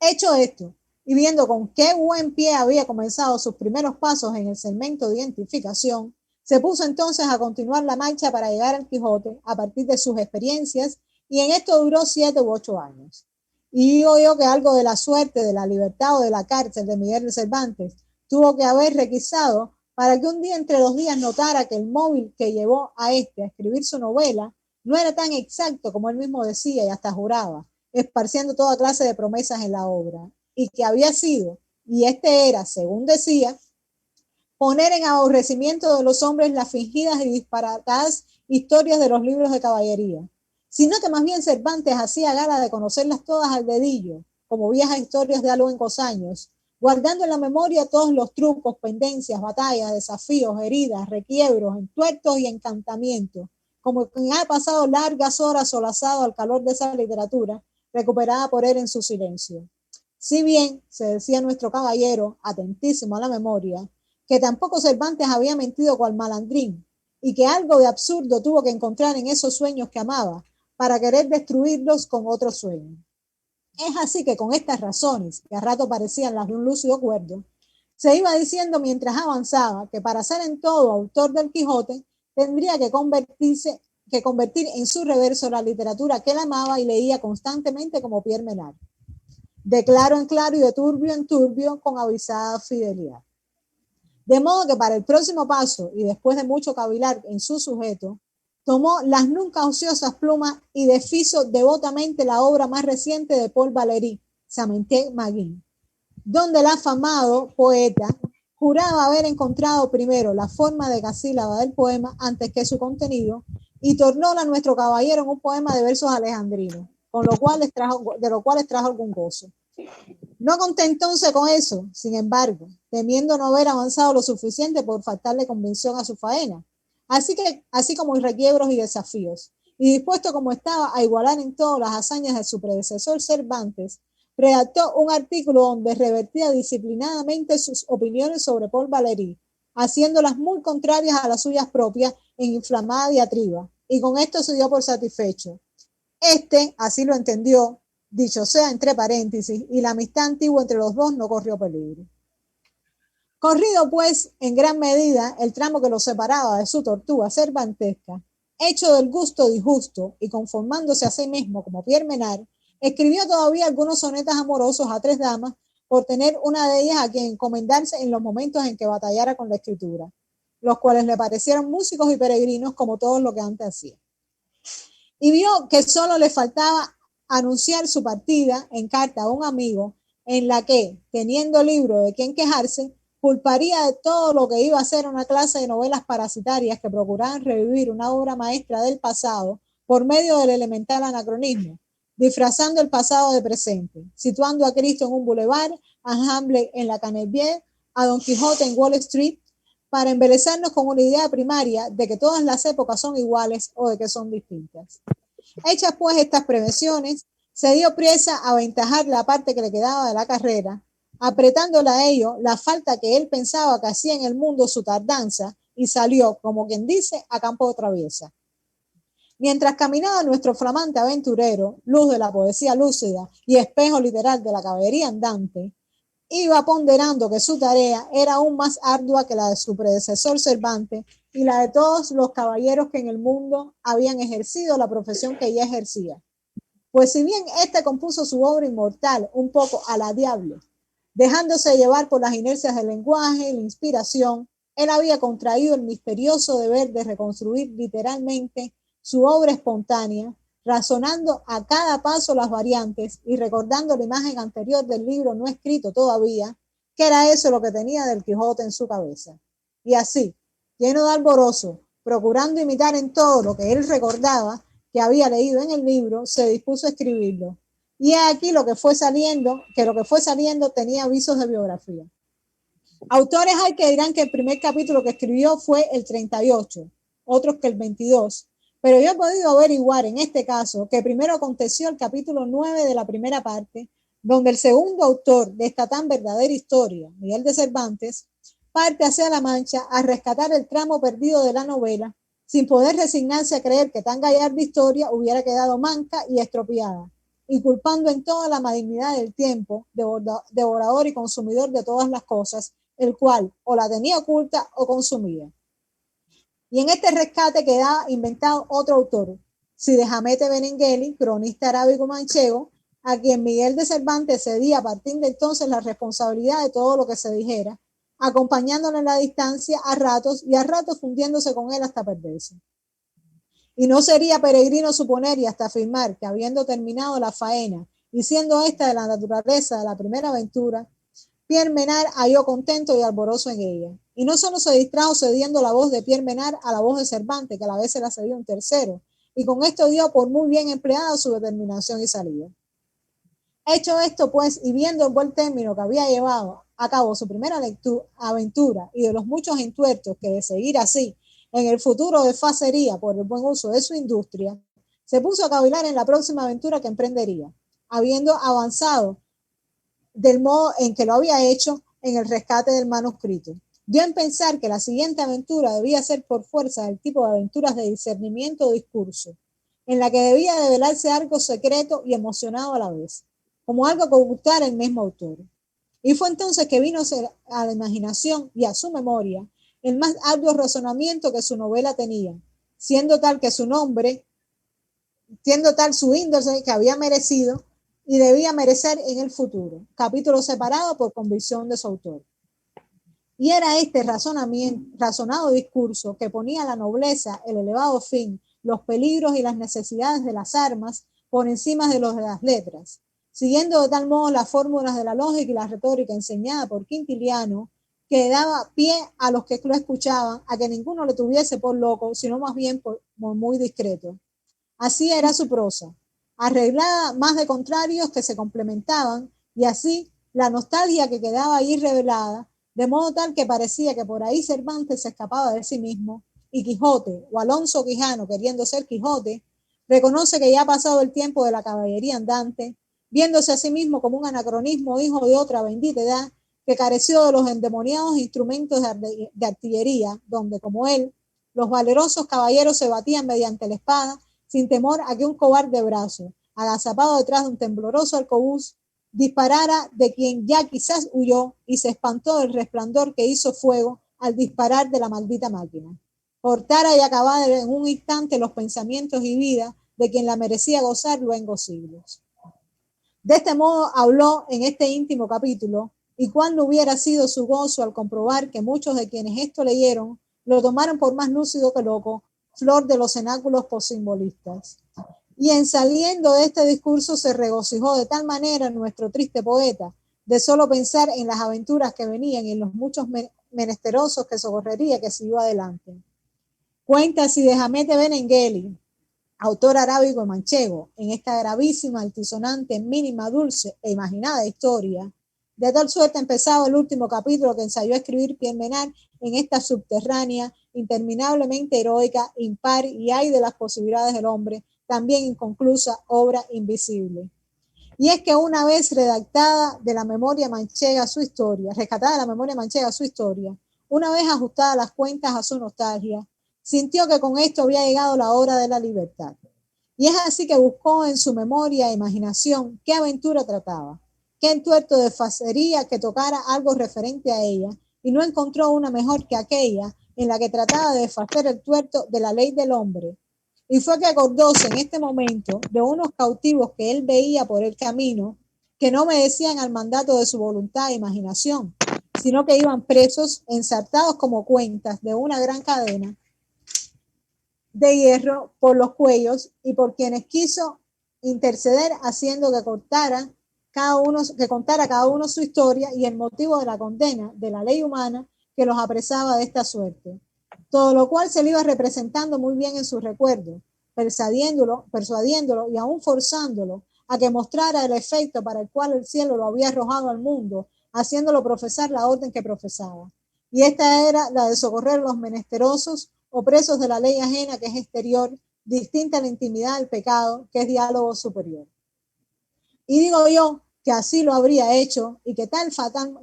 Hecho esto, y viendo con qué buen pie había comenzado sus primeros pasos en el segmento de identificación, se puso entonces a continuar la marcha para llegar al Quijote a partir de sus experiencias, y en esto duró 7 u 8 años. Y digo yo que algo de la suerte, de la libertad o de la cárcel de Miguel de Cervantes tuvo que haber requisado para que un día entre los días notara que el móvil que llevó a escribir su novela no era tan exacto como él mismo decía y hasta juraba, esparciendo toda clase de promesas en la obra, y que había sido, y era, según decía, poner en aborrecimiento de los hombres las fingidas y disparatadas historias de los libros de caballería, sino que más bien Cervantes hacía gala de conocerlas todas al dedillo, como viejas historias de a luengos años, guardando en la memoria todos los trucos, pendencias, batallas, desafíos, heridas, requiebros, entuertos y encantamientos, como quien ha pasado largas horas solazado al calor de esa literatura, recuperada por él en su silencio. Si bien, se decía nuestro caballero, atentísimo a la memoria, que tampoco Cervantes había mentido cual malandrín, y que algo de absurdo tuvo que encontrar en esos sueños que amaba, para querer destruirlos con otros sueños. Es así que con estas razones, que a rato parecían las de un lúcido cuerdo, se iba diciendo mientras avanzaba que para ser en todo autor del Quijote tendría que convertir en su reverso la literatura que él amaba y leía constantemente como Pierre Menard, de claro en claro y de turbio en turbio con avisada fidelidad. De modo que para el próximo paso, y después de mucho cavilar en su sujeto, tomó las nunca ociosas plumas y deshizo devotamente la obra más reciente de Paul Valéry, Samantha-Magin, donde el afamado poeta juraba haber encontrado primero la forma decasílaba del poema antes que su contenido, y tornóla a nuestro caballero en un poema de versos alejandrinos, de lo cual les trajo algún gozo. No contentóse con eso, sin embargo, temiendo no haber avanzado lo suficiente por faltarle convicción a su faena, así como requiebros y desafíos, y dispuesto como estaba a igualar en todo las hazañas de su predecesor Cervantes, redactó un artículo donde revertía disciplinadamente sus opiniones sobre Paul Valéry, haciéndolas muy contrarias a las suyas propias en inflamada diatriba, y con esto se dio por satisfecho. Así lo entendió, dicho sea entre paréntesis, y la amistad antigua entre los dos no corrió peligro. Corrido, pues, en gran medida el tramo que lo separaba de su tortuga cervantesca, hecho del gusto disgusto y conformándose a sí mismo como Pierre Menard, escribió todavía algunos sonetos amorosos a 3 damas por tener una de ellas a quien encomendarse en los momentos en que batallara con la escritura, los cuales le parecieron músicos y peregrinos como todo lo que antes hacía. Y vio que solo le faltaba anunciar su partida en carta a un amigo, en la que, teniendo libro de quien quejarse, culparía de todo lo que iba a ser una clase de novelas parasitarias que procuraban revivir una obra maestra del pasado por medio del elemental anacronismo, disfrazando el pasado de presente, situando a Cristo en un boulevard, a Hamlet en la Canebière, a Don Quijote en Wall Street, para embelezarnos con una idea primaria de que todas las épocas son iguales o de que son distintas. Hechas pues estas prevenciones, se dio priesa a aventajar la parte que le quedaba de la carrera, apretándole a ello la falta que él pensaba que hacía en el mundo su tardanza, y salió, como quien dice, a campo de traviesa. Mientras caminaba nuestro flamante aventurero, luz de la poesía lúcida y espejo literal de la caballería andante, iba ponderando que su tarea era aún más ardua que la de su predecesor Cervantes y la de todos los caballeros que en el mundo habían ejercido la profesión que ella ejercía. Pues si bien éste compuso su obra inmortal un poco a la diablo, dejándose llevar por las inercias del lenguaje y la inspiración, él había contraído el misterioso deber de reconstruir literalmente su obra espontánea, razonando a cada paso las variantes y recordando la imagen anterior del libro no escrito todavía, que era eso lo que tenía del Quijote en su cabeza. Y así, lleno de alborozo, procurando imitar en todo lo que él recordaba que había leído en el libro, se dispuso a escribirlo. Y aquí lo que fue saliendo tenía avisos de biografía. Autores hay que dirán que el primer capítulo que escribió fue el 38, otros que el 22, pero yo he podido averiguar en este caso que primero aconteció el capítulo 9 de la primera parte, donde el segundo autor de esta tan verdadera historia, Miguel de Cervantes, parte hacia La Mancha a rescatar el tramo perdido de la novela, sin poder resignarse a creer que tan gallarda historia hubiera quedado manca y estropeada, y culpando en toda la malignidad del tiempo, devorador y consumidor de todas las cosas, el cual o la tenía oculta o consumía. Y en este rescate quedaba inventado otro autor, Cide Hamete Benengeli, cronista arábigo manchego, a quien Miguel de Cervantes cedía a partir de entonces la responsabilidad de todo lo que se dijera, acompañándole en la distancia a ratos y a ratos fundiéndose con él hasta perderse. Y no sería peregrino suponer y hasta afirmar que habiendo terminado la faena y siendo esta de la naturaleza de la primera aventura, Pierre Menard halló contento y alborozo en ella. Y no solo se distrajo cediendo la voz de Pierre Menard a la voz de Cervantes, que a la vez se la cedió un tercero, y con esto dio por muy bien empleada su determinación y salida. Hecho esto, pues, y viendo en buen término que había llevado acabó su primera aventura y de los muchos entuertos que de seguir así en el futuro desfacería por el buen uso de su industria, se puso a cavilar en la próxima aventura que emprendería, habiendo avanzado del modo en que lo había hecho en el rescate del manuscrito. Dio en pensar que la siguiente aventura debía ser por fuerza del tipo de aventuras de discernimiento o discurso, en la que debía develarse algo secreto y emocionado a la vez, como algo que ocultara el mismo autor. Y fue entonces que vino a la imaginación y a su memoria el más arduo razonamiento que su novela tenía, siendo tal que su nombre, siendo tal su índole que había merecido y debía merecer en el futuro, capítulo separado por convicción de su autor. Y era este razonado discurso que ponía la nobleza, el elevado fin, los peligros y las necesidades de las armas por encima de los de las letras, siguiendo de tal modo las fórmulas de la lógica y la retórica enseñada por Quintiliano, que daba pie a los que lo escuchaban a que ninguno le tuviese por loco, sino más bien por muy discreto. Así era su prosa, arreglada más de contrarios que se complementaban, y así la nostalgia que quedaba ahí revelada, de modo tal que parecía que por ahí Cervantes se escapaba de sí mismo, y Quijote, o Alonso Quijano, queriendo ser Quijote, reconoce que ya ha pasado el tiempo de la caballería andante, viéndose a sí mismo como un anacronismo hijo de otra bendita edad, que careció de los endemoniados instrumentos de artillería, donde, como él, los valerosos caballeros se batían mediante la espada, sin temor a que un cobarde brazo, agazapado detrás de un tembloroso arcabuz, disparara de quien ya quizás huyó y se espantó del resplandor que hizo fuego al disparar de la maldita máquina. Cortara y acabara en un instante los pensamientos y vida de quien la merecía gozar luengos siglos. De este modo habló en este íntimo capítulo, y cuál no hubiera sido su gozo al comprobar que muchos de quienes esto leyeron lo tomaron por más lúcido que loco, flor de los cenáculos possimbolistas. Y en saliendo de este discurso se regocijó de tal manera nuestro triste poeta, de solo pensar en las aventuras que venían y en los muchos menesterosos que socorrería que siguió adelante. Cuenta así de Hamete Benengeli, autor arábigo manchego, en esta gravísima, altisonante, mínima, dulce e imaginada historia. De tal suerte empezaba el último capítulo que ensayó a escribir Pierre Menard en esta subterránea, interminablemente heroica, impar y ay de las posibilidades del hombre, también inconclusa obra invisible. Y es que una vez redactada de la memoria manchega su historia, rescatada de la memoria manchega su historia, una vez ajustada las cuentas a su nostalgia, sintió que con esto había llegado la hora de la libertad. Y es así que buscó en su memoria e imaginación qué aventura trataba, qué entuerto de facería que tocara algo referente a ella, y no encontró una mejor que aquella en la que trataba de desfacer el tuerto de la ley del hombre. Y fue que acordóse en este momento de unos cautivos que él veía por el camino, que no obedecían al mandato de su voluntad e imaginación, sino que iban presos, ensartados como cuentas de una gran cadena de hierro por los cuellos, y por quienes quiso interceder, haciendo que contara cada uno su historia y el motivo de la condena de la ley humana que los apresaba de esta suerte. Todo lo cual se le iba representando muy bien en su recuerdo, persuadiéndolo y aún forzándolo a que mostrara el efecto para el cual el cielo lo había arrojado al mundo, haciéndolo profesar la orden que profesaba. Y esta era la de socorrer a los menesterosos o presos de la ley ajena, que es exterior, distinta a la intimidad del pecado, que es diálogo superior. Y digo yo que así lo habría hecho, y que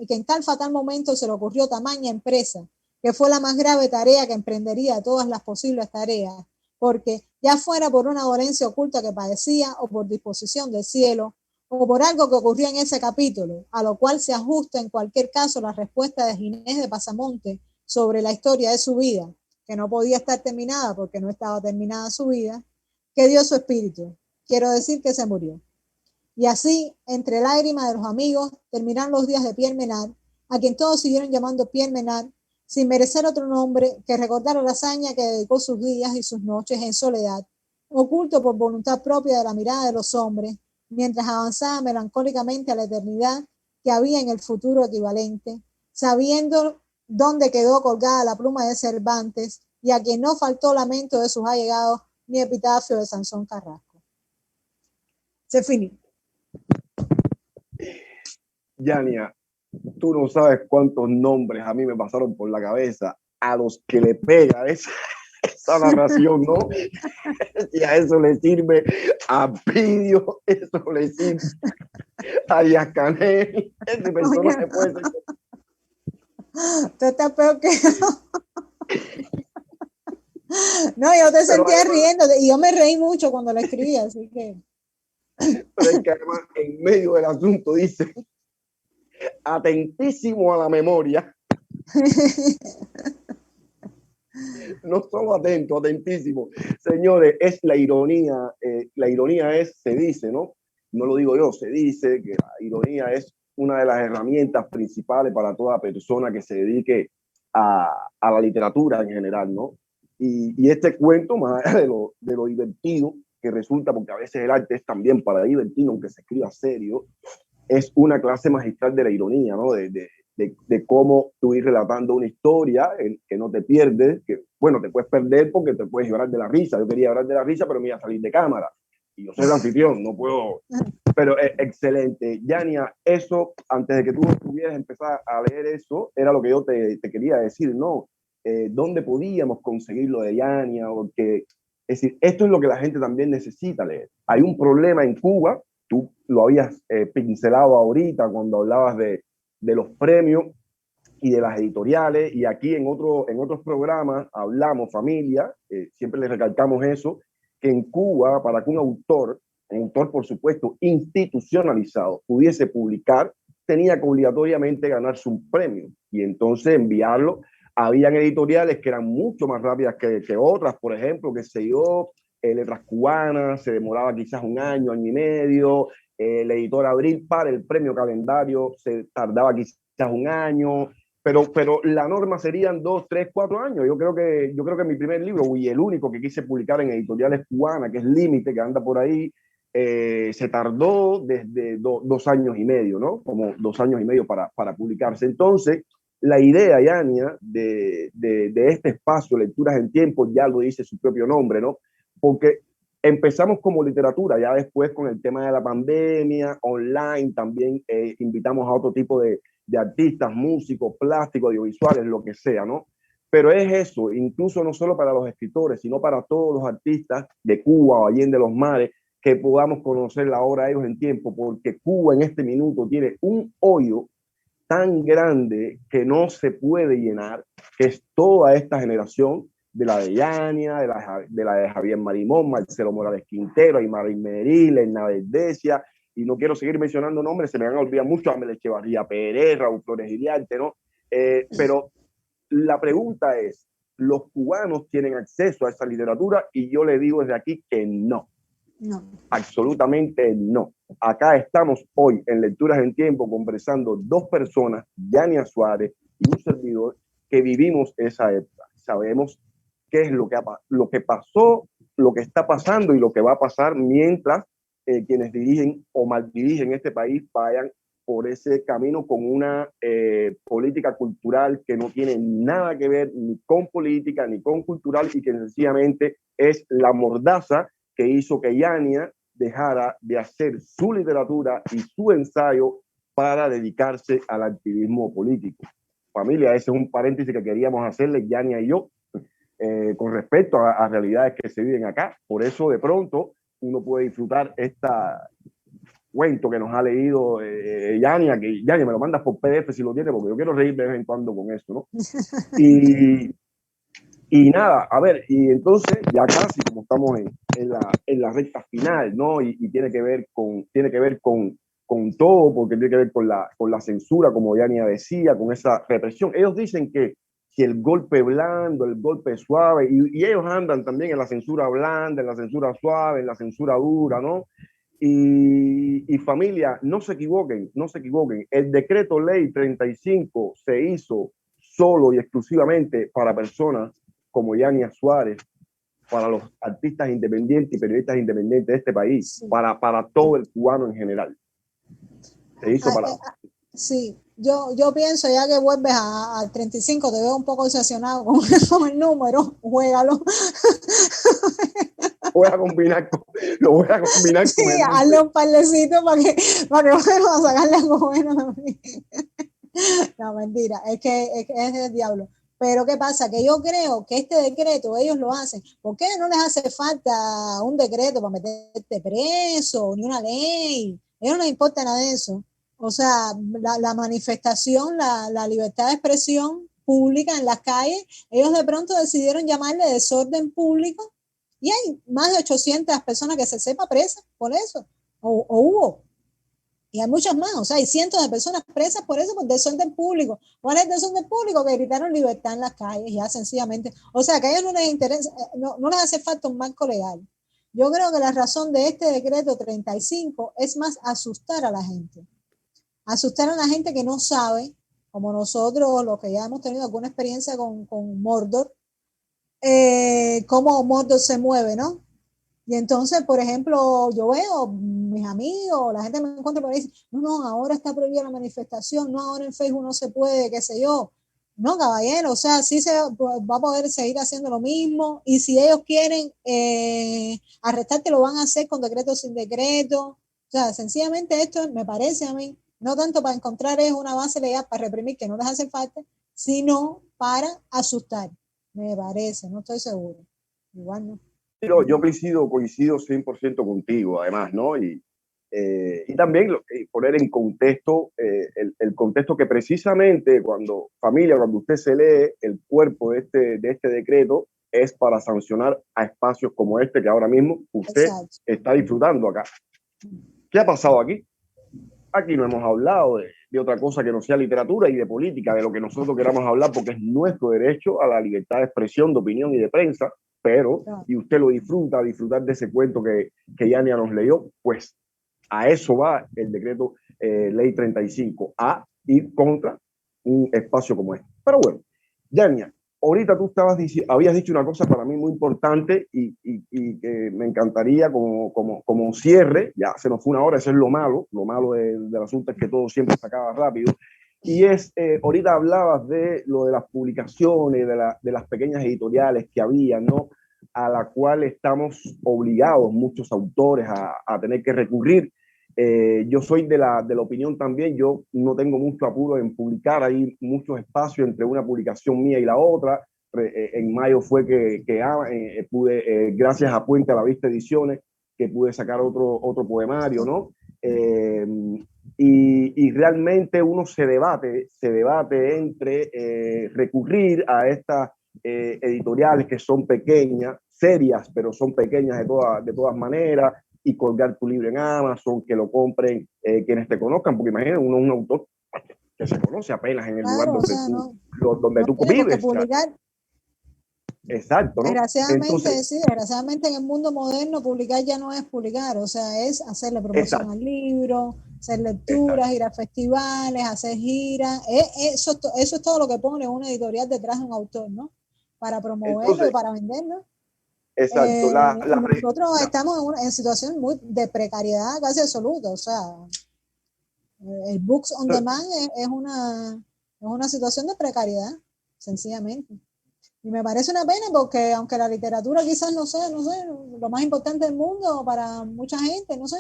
en tal fatal momento se le ocurrió tamaña empresa, que fue la más grave tarea que emprendería de todas las posibles tareas, porque ya fuera por una dolencia oculta que padecía, o por disposición del cielo, o por algo que ocurrió en ese capítulo, a lo cual se ajusta en cualquier caso la respuesta de Ginés de Pasamonte sobre la historia de su vida, que no podía estar terminada porque no estaba terminada su vida, que dio su espíritu. Quiero decir que se murió. Y así, entre lágrimas de los amigos, terminaron los días de Pierre Menard, a quien todos siguieron llamando Pierre Menard, sin merecer otro nombre que recordar la hazaña que dedicó sus días y sus noches en soledad, oculto por voluntad propia de la mirada de los hombres, mientras avanzaba melancólicamente a la eternidad que había en el futuro equivalente, sabiendo dónde quedó colgada la pluma de Cervantes, y a quien no faltó lamento de sus allegados ni epitafio de Sansón Carrasco. Se finí. Yania, Tú no sabes cuántos nombres a mí me pasaron por la cabeza a los que le pega esa narración, ¿no? Y a eso le sirve a Pidio, eso le sirve a Yascanel. Ese personaje puede ser. Tú estás peor que no, yo te sentía además, riendo y yo me reí mucho cuando lo escribí, así que. Pero es que además en medio del asunto dice, atentísimo a la memoria. No solo atento, atentísimo. Señores, es la ironía es, se dice, ¿no? No lo digo yo, se dice que la ironía es una de las herramientas principales para toda persona que se dedique a la literatura en general, ¿no? Y este cuento, más allá de lo divertido que resulta, porque a veces el arte es también para divertir, aunque se escriba serio, es una clase magistral de la ironía, ¿no? De cómo tú ir relatando una historia que no te pierdes, que, bueno, te puedes perder porque te puedes llorar de la risa. Yo quería llorar de la risa, pero me iba a salir de cámara. Y yo soy el anfitrión, no puedo. Pero es excelente. Yania, eso, antes de que tú pudieras empezar a leer eso, era lo que yo te quería decir, ¿no? ¿Dónde podíamos conseguir lo de Yania? Porque, es decir, esto es lo que la gente también necesita leer. Hay un problema en Cuba, tú lo habías pincelado ahorita cuando hablabas de los premios y de las editoriales, y aquí en otros programas hablamos, familia, siempre les recalcamos eso, que en Cuba, para que un autor por supuesto institucionalizado, pudiese publicar, tenía que obligatoriamente ganarse un premio y entonces enviarlo. Habían editoriales que eran mucho más rápidas que otras, por ejemplo, que sé yo, Letras Cubanas, se demoraba quizás un año y medio, el editor Abril para el premio Calendario se tardaba quizás un año, pero la norma serían 2, 3, 4 años. Yo creo que mi primer libro, y el único que quise publicar en editoriales cubanas, que es Límite, que anda por ahí, se tardó desde 2 años y medio, ¿no? Como 2 años y medio para publicarse. Entonces, la idea, Yania, de este espacio, Lecturas en Tiempo, ya lo dice su propio nombre, ¿no? Porque empezamos como literatura, ya después con el tema de la pandemia, online, también invitamos a otro tipo de artistas, músicos, plásticos, audiovisuales, lo que sea, ¿no? Pero es eso, incluso no solo para los escritores, sino para todos los artistas de Cuba o Allende los Mares, que podamos conocer la obra de ellos en tiempo, porque Cuba en este minuto tiene un hoyo tan grande que no se puede llenar, que es toda esta generación de la de Yania, de la de Javier Marimón, Marcelo Morales Quintero, Aymar Meril, Elna Verdesia, y no quiero seguir mencionando nombres, se me van a olvidar mucho, Amel Echevarría Pérez, Raúl Flores Iriarte, ¿no? Pero la pregunta es, ¿los cubanos tienen acceso a esa literatura? Y yo le digo desde aquí que no. No. Absolutamente no. Acá estamos hoy en Lecturas en Tiempo conversando 2 personas, Yania Suárez y un servidor, que vivimos esa época. Sabemos qué es lo que pasó, lo que está pasando y lo que va a pasar mientras quienes dirigen o maldirigen este país vayan por ese camino con una política cultural que no tiene nada que ver ni con política ni con cultural y que sencillamente es la mordaza que hizo que Yania dejara de hacer su literatura y su ensayo para dedicarse al activismo político. Familia, ese es un paréntesis que queríamos hacerle Yania y yo con respecto a realidades que se viven acá. Por eso de pronto uno puede disfrutar esta cuento que nos ha leído Yania, que Yania me lo mandas por PDF si lo tiene, porque yo quiero reír de vez en cuando con esto, ¿no? Y nada, a ver, y entonces ya casi como estamos en la recta final, ¿no? Y tiene que ver con todo, porque tiene que ver con la censura, como Yania decía, con esa represión. Ellos dicen que si el golpe blando, el golpe suave, y ellos andan también en la censura blanda, en la censura suave, en la censura dura, ¿no? Y familia, no se equivoquen, el decreto ley 35 se hizo solo y exclusivamente para personas como Yania Suárez, para los artistas independientes y periodistas independientes de este país, sí. para todo el cubano en general. Se hizo para... Sí, yo pienso, ya que vuelves al 35, te veo un poco obsesionado con el número, juégalo. Lo voy a combinar con sí, hazle un parlecito para que vamos a sacarle algo bueno también. No, mentira, es que es el diablo. Pero ¿qué pasa? Que yo creo que este decreto ellos lo hacen. ¿Por qué no les hace falta un decreto para meterte preso, ni una ley? A ellos no les importa nada de eso. O sea, la manifestación, la libertad de expresión pública en las calles, ellos de pronto decidieron llamarle desorden público y hay más de 800 personas que se sepa presas por eso, o hubo. Y hay muchas más, o sea, hay cientos de personas presas por eso, por desorden público. ¿Cuál es el desorden público? Que gritaron libertad en las calles, ya sencillamente. O sea, que a ellos no les interesa, no les hace falta un marco legal. Yo creo que la razón de este decreto 35 es más asustar a la gente. Asustar a la gente que no sabe, como nosotros, los que ya hemos tenido alguna experiencia con Mordor, cómo Mordor se mueve, ¿no? Y entonces, por ejemplo, yo veo mis amigos, la gente me encuentra por ahí, no, ahora está prohibida la manifestación, no, ahora en Facebook no se puede, qué sé yo. No, caballero, o sea, sí se va a poder seguir haciendo lo mismo y si ellos quieren arrestarte, lo van a hacer con decreto o sin decreto. O sea, sencillamente esto me parece a mí, no tanto para encontrar es una base legal para reprimir que no les hace falta, sino para asustar. Me parece, no estoy seguro. Igual no. Yo coincido 100% contigo, además, ¿no? Y también poner en contexto el contexto que precisamente cuando usted se lee el cuerpo de este decreto, es para sancionar a espacios como este que ahora mismo usted Exacto. está disfrutando acá. ¿Qué ha pasado aquí? Aquí no hemos hablado de otra cosa que no sea literatura y de política, de lo que nosotros queramos hablar, porque es nuestro derecho a la libertad de expresión, de opinión y de prensa, pero, y usted lo disfruta, disfrutar de ese cuento que Yania nos leyó, pues a eso va el decreto ley 35, a ir contra un espacio como este. Pero bueno, Yania, ahorita tú habías dicho una cosa para mí muy importante y que me encantaría como cierre, ya se nos fue una hora, eso es lo malo del asunto es que todo siempre se acaba rápido, y ahorita hablabas de lo de las publicaciones, de las pequeñas editoriales que había, ¿no? A la cual estamos obligados muchos autores a tener que recurrir. Yo soy de la opinión también, yo no tengo mucho apuro en publicar, hay muchos espacios entre una publicación mía y la otra. En mayo fue que pude, gracias a Puente a la Vista Ediciones, que pude sacar otro poemario, ¿no? Y realmente uno se debate entre recurrir a estas editoriales que son pequeñas, serias, pero son pequeñas de todas maneras, y colgar tu libro en Amazon, que lo compren quienes te conozcan, porque imagínate, uno es un autor que se conoce apenas en el lugar donde tú vives. Publicar. Exacto, ¿no? Desgraciadamente, Entonces, sí, desgraciadamente en el mundo moderno publicar ya no es publicar, o sea, es hacerle promoción al libro, hacer lecturas, ir a festivales, hacer giras, eso es todo lo que pone una editorial detrás de un autor, ¿no? Para promoverlo y para venderlo. Exacto. Nosotros estamos en situación muy de precariedad casi absoluta, o sea, el Books on Demand es una situación de precariedad, sencillamente. Y me parece una pena porque aunque la literatura quizás no sea, lo más importante del mundo para mucha gente, no sé,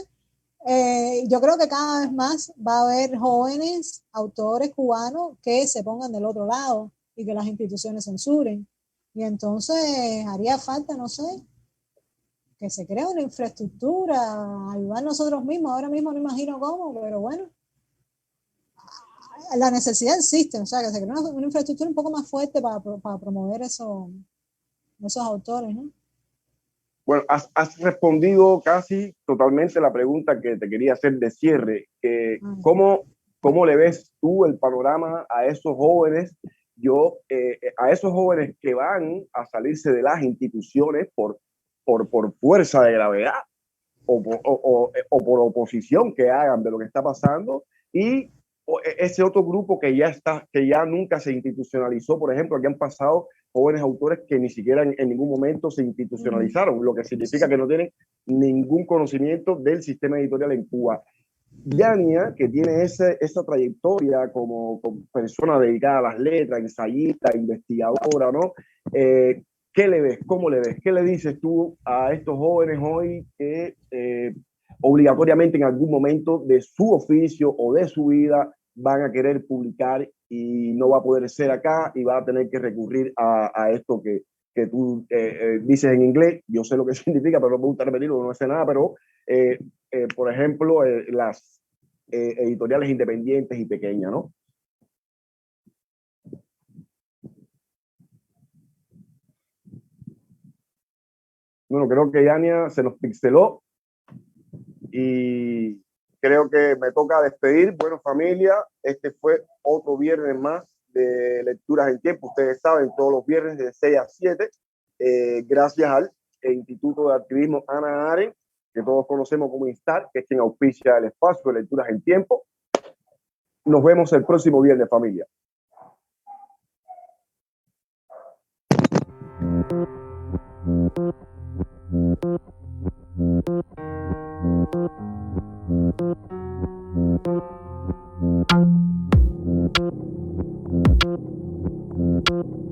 yo creo que cada vez más va a haber jóvenes autores cubanos que se pongan del otro lado y que las instituciones censuren. Y entonces haría falta, no sé, que se cree una infraestructura, ayudar nosotros mismos. Ahora mismo no imagino cómo, pero bueno, la necesidad existe, o sea, que se cree una infraestructura un poco más fuerte para promover esos autores, ¿no? Bueno, has respondido casi totalmente la pregunta que te quería hacer de cierre. ¿Cómo le ves tú el panorama a esos jóvenes? A esos jóvenes que van a salirse de las instituciones por fuerza de gravedad o por oposición que hagan de lo que está pasando, y ese otro grupo que ya nunca se institucionalizó. Por ejemplo, aquí han pasado jóvenes autores que ni siquiera en ningún momento se institucionalizaron, lo que significa que no tienen ningún conocimiento del sistema editorial en Cuba. Yania, que tiene esa trayectoria como persona dedicada a las letras, ensayista, investigadora, ¿no? ¿Qué le ves? ¿Cómo le ves? ¿Qué le dices tú a estos jóvenes hoy que obligatoriamente en algún momento de su oficio o de su vida van a querer publicar y no va a poder ser acá y va a tener que recurrir a esto que tú dices en inglés. Yo sé lo que significa, pero no me gusta repetirlo, no sé nada, pero por ejemplo, las editoriales independientes y pequeñas, ¿no? Bueno, creo que Yania se nos pixeló y creo que me toca despedir. Bueno, familia, este fue otro viernes más de Lecturas en Tiempo. Ustedes saben, todos los viernes de 6 a 7, gracias al Instituto de Activismo Ana Aren, que todos conocemos como INSTAR, que es quien auspicia el espacio de Lecturas en Tiempo. Nos vemos el próximo viernes, familia. Thank you.